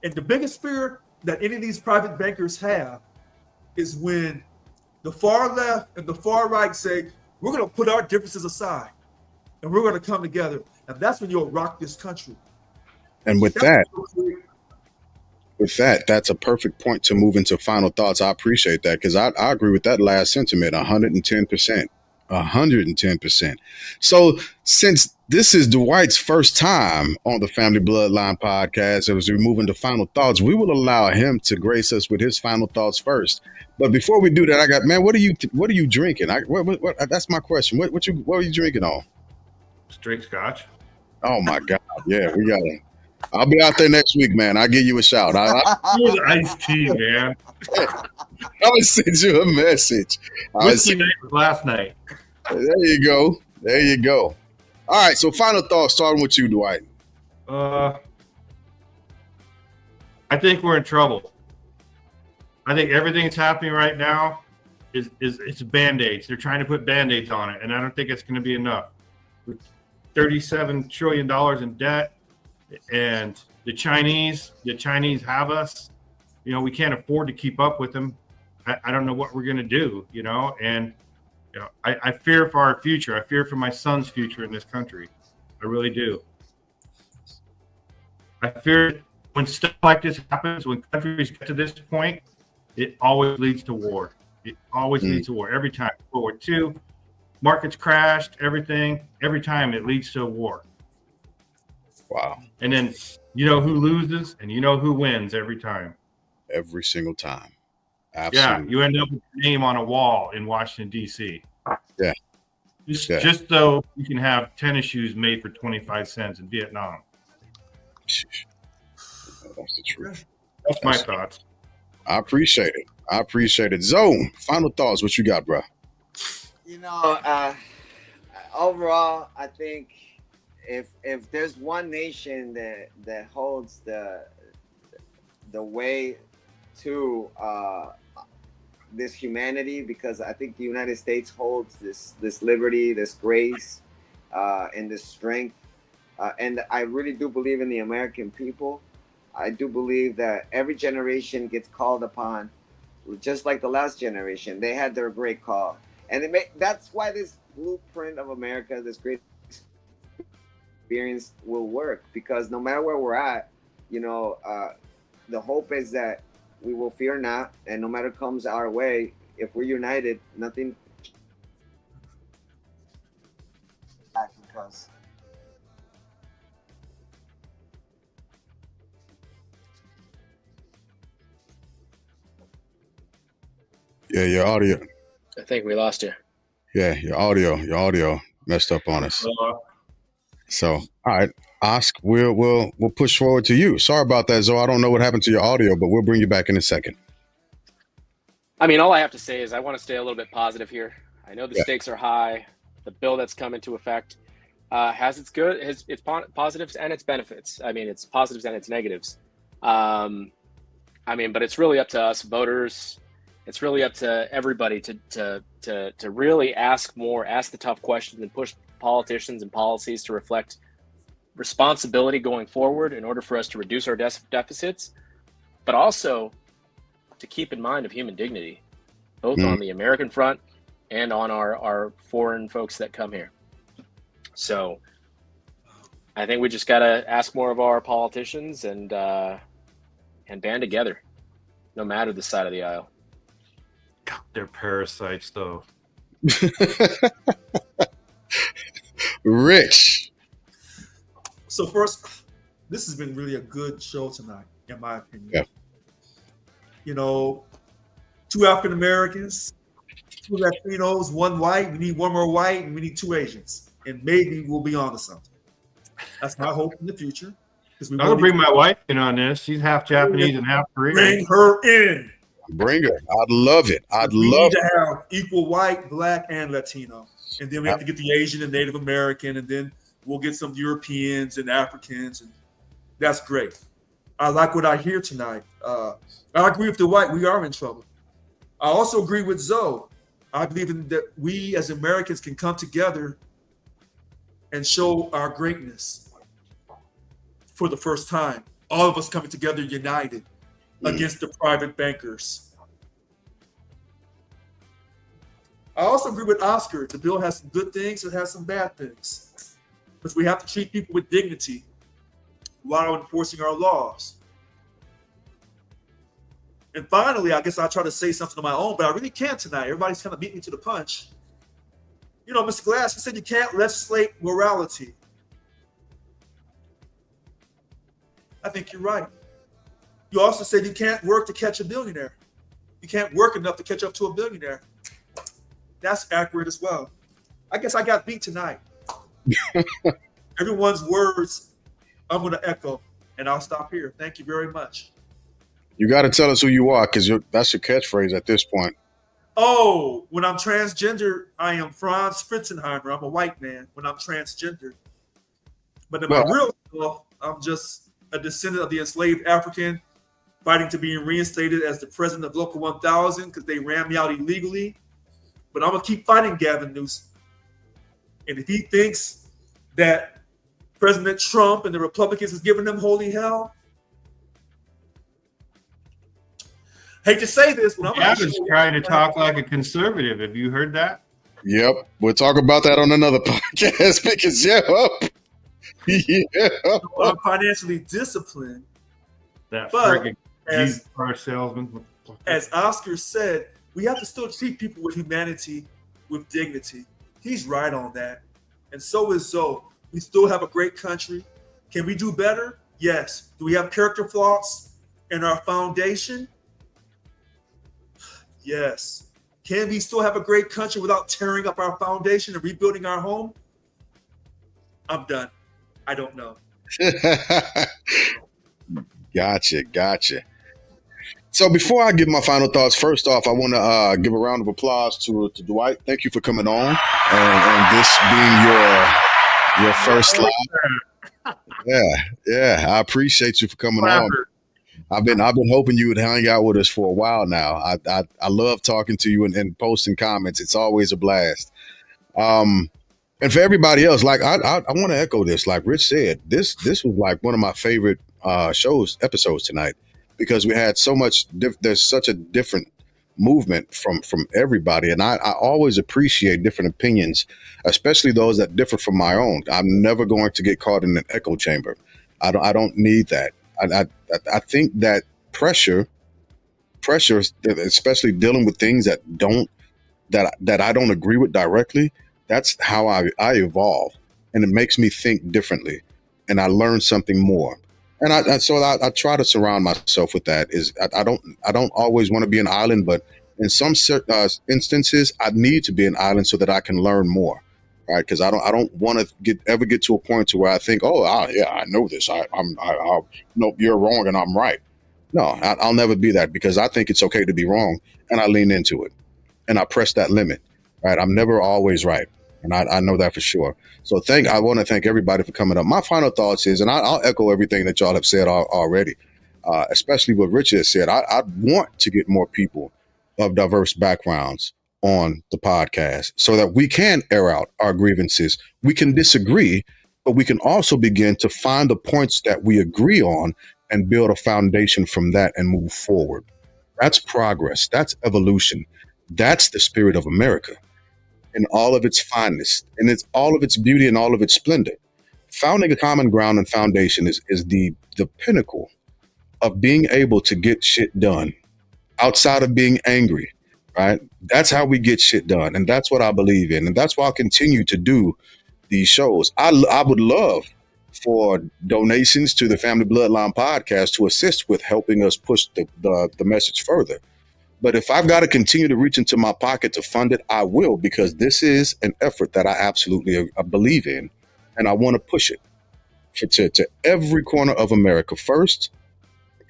And the biggest fear that any of these private bankers have is when the far left and the far right say, we're going to put our differences aside and we're going to come together. And that's when you'll rock this country. And with that, that's a perfect point to move into final thoughts. I appreciate that because I agree with that last sentiment 110%. 110%. So since this is Dwight's first time on the Family Bloodline podcast, as we move into final thoughts, we will allow him to grace us with his final thoughts first. But before we do that, what are you drinking? That's my question. What are you drinking on? Straight scotch. Oh my God. Yeah, we got it. I'll be out there next week, man. I'll give you a shout. Iced tea, man. I'll send you a message. Whiskey night was last night. There you go. There you go. All right. So final thoughts, starting with you, Dwight. I think we're in trouble. I think everything that's happening right now is Band-Aids. They're trying to put Band-Aids on it, and I don't think it's going to be enough. With $37 trillion in debt, and the Chinese have us. We can't afford to keep up with them. I don't know what we're going to do, and I fear for our future. I fear for my son's future in this country. I really do. I fear when stuff like this happens, when countries get to this point, it always leads to war. It always leads to war. Every time. World War II, markets crashed, everything. Every time it leads to a war. Wow. And then you know who loses and you know who wins every time. Every single time. Absolutely. Yeah, you end up with your name on a wall in Washington, D.C. Yeah. Just so you can have tennis shoes made for 25 cents in Vietnam. That's the truth. That's my thoughts. I appreciate it. Zone, final thoughts. What you got, bro? Overall, I think if there's one nation that holds the way to this humanity, because I think the United States holds this liberty, this grace, and this strength, and I really do believe in the American people. I do believe that every generation gets called upon, just like the last generation. They had their great call, and that's why this blueprint of America, this great experience, will work. Because no matter where we're at, the hope is that we will fear not, and no matter comes our way, if we're united, nothing. Because Yeah, your audio. I think we lost you. Yeah, your audio messed up on us. So, all right, Oscar, we'll push forward to you. Sorry about that, Zoe. I don't know what happened to your audio, but we'll bring you back in a second. I mean, all I have to say is I want to stay a little bit positive here. I know the Yeah. stakes are high. The bill that's come into effect has its positives and its benefits. I mean, its positives and its negatives. But it's really up to us voters. It's really up to everybody to really ask the tough questions, and push politicians and policies to reflect responsibility going forward in order for us to reduce our deficits, but also to keep in mind of human dignity, both on the American front and on our foreign folks that come here. So I think we just got to ask more of our politicians and band together, no matter the side of the aisle. They're parasites, though. Rich. So first, this has been really a good show tonight, in my opinion. Yeah. You know, 2 African Americans, 2 Latinos, 1 white. We need 1 more white, and we need 2 Asians, and maybe we'll be on to something. That's my hope in the future. Because I'll bring my wife in on this. She's half Japanese and half Korean. Bring her in. Bring her. I'd love it. We need to have equal white, black, and Latino, and then we have to get the Asian and Native American, and then we'll get some Europeans and Africans, and that's great. I like what I hear tonight. I agree with the white. We are in trouble. I also agree with Zoe. I believe that we as Americans can come together and show our greatness for the first time. All of us coming together united against the private bankers. I also agree with Oscar. The bill has some good things, it has some bad things. But we have to treat people with dignity while enforcing our laws. And finally, I guess I'll try to say something of my own, but I really can't tonight. Everybody's kind of beating me to the punch. You know, Mr. Glass, he said you can't legislate morality. I think you're right. You also said you can't work to catch a billionaire. You can't work enough to catch up to a billionaire. That's accurate as well. I guess I got beat tonight. Everyone's words I'm going to echo, and I'll stop here. Thank you very much. You got to tell us who you are, because that's your catchphrase at this point. Oh, when I'm transgender, I am Franz Fritzenheimer. I'm a white man when I'm transgender. But in my real self, I'm just a descendant of the enslaved African, fighting to be reinstated as the president of Local 1000 because they ran me out illegally. But I'm going to keep fighting Gavin Newsom. And if he thinks that President Trump and the Republicans is giving them holy hell, hate to say this, but I'm Gavin's trying to talk like a conservative. Have you heard that? Yep. We'll talk about that on another podcast because, I'm financially disciplined. That But friggin' as- used car salesman. As Oscar said, we have to still treat people with humanity, with dignity. He's right on that. And so is Zoe. We still have a great country. Can we do better? Yes. Do we have character flaws in our foundation? Yes. Can we still have a great country without tearing up our foundation and rebuilding our home? I'm done. I don't know. Gotcha. So before I give my final thoughts, first off, I want to give a round of applause to Dwight. Thank you for coming on and this being your first live. Yeah. I appreciate you for coming on. I've been hoping you would hang out with us for a while now. I love talking to you and posting comments. It's always a blast. And for everybody else, like I want to echo this. Like Rich said, this was like one of my favorite episodes tonight, because we had so much. There's such a different movement from everybody, and I always appreciate different opinions, especially those that differ from my own. I'm never going to get caught in an echo chamber. I don't need that. I think that pressure, especially dealing with things that I don't agree with directly. That's how I evolve, and it makes me think differently, and I learn something more. And I try to surround myself with that. I don't always want to be an island, but in some instances, I need to be an island so that I can learn more. right? Because I don't want to ever get to a point to where I think, oh, yeah, I know this. No, you're wrong and I'm right. No, I'll never be that, because I think it's okay to be wrong, and I lean into it and I press that limit, right? I'm never always right, and I know that for sure. So I want to thank everybody for coming up. My final thoughts is, and I'll echo everything that y'all have said already, especially what Richard said. I want to get more people of diverse backgrounds on the podcast so that we can air out our grievances. We can disagree, but we can also begin to find the points that we agree on and build a foundation from that and move forward. That's progress. That's evolution. That's the spirit of America in all of its fineness, and it's all of its beauty and all of its splendor. Founding a common ground and foundation is the pinnacle of being able to get shit done outside of being angry, right? That's how we get shit done. And that's what I believe in. And that's why I'll continue to do these shows. I would love for donations to the Family Bloodline podcast to assist with helping us push the message further. But if I've got to continue to reach into my pocket to fund it, I will, because this is an effort that I absolutely believe in. And I want to push it to every corner of America first,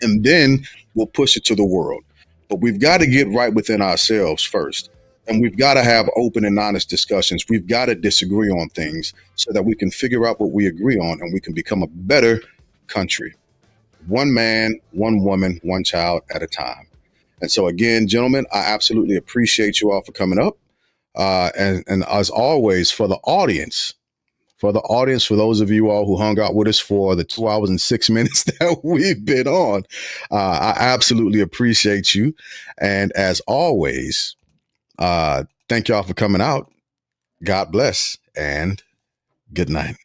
and then we'll push it to the world. But we've got to get right within ourselves first. And we've got to have open and honest discussions. We've got to disagree on things so that we can figure out what we agree on, and we can become a better country. One man, one woman, one child at a time. And so again, gentlemen, I absolutely appreciate you all for coming up. And as always, for the audience, for those of you all who hung out with us for the 2 hours and 6 minutes that we've been on, I absolutely appreciate you. And as always, thank y'all for coming out. God bless and good night.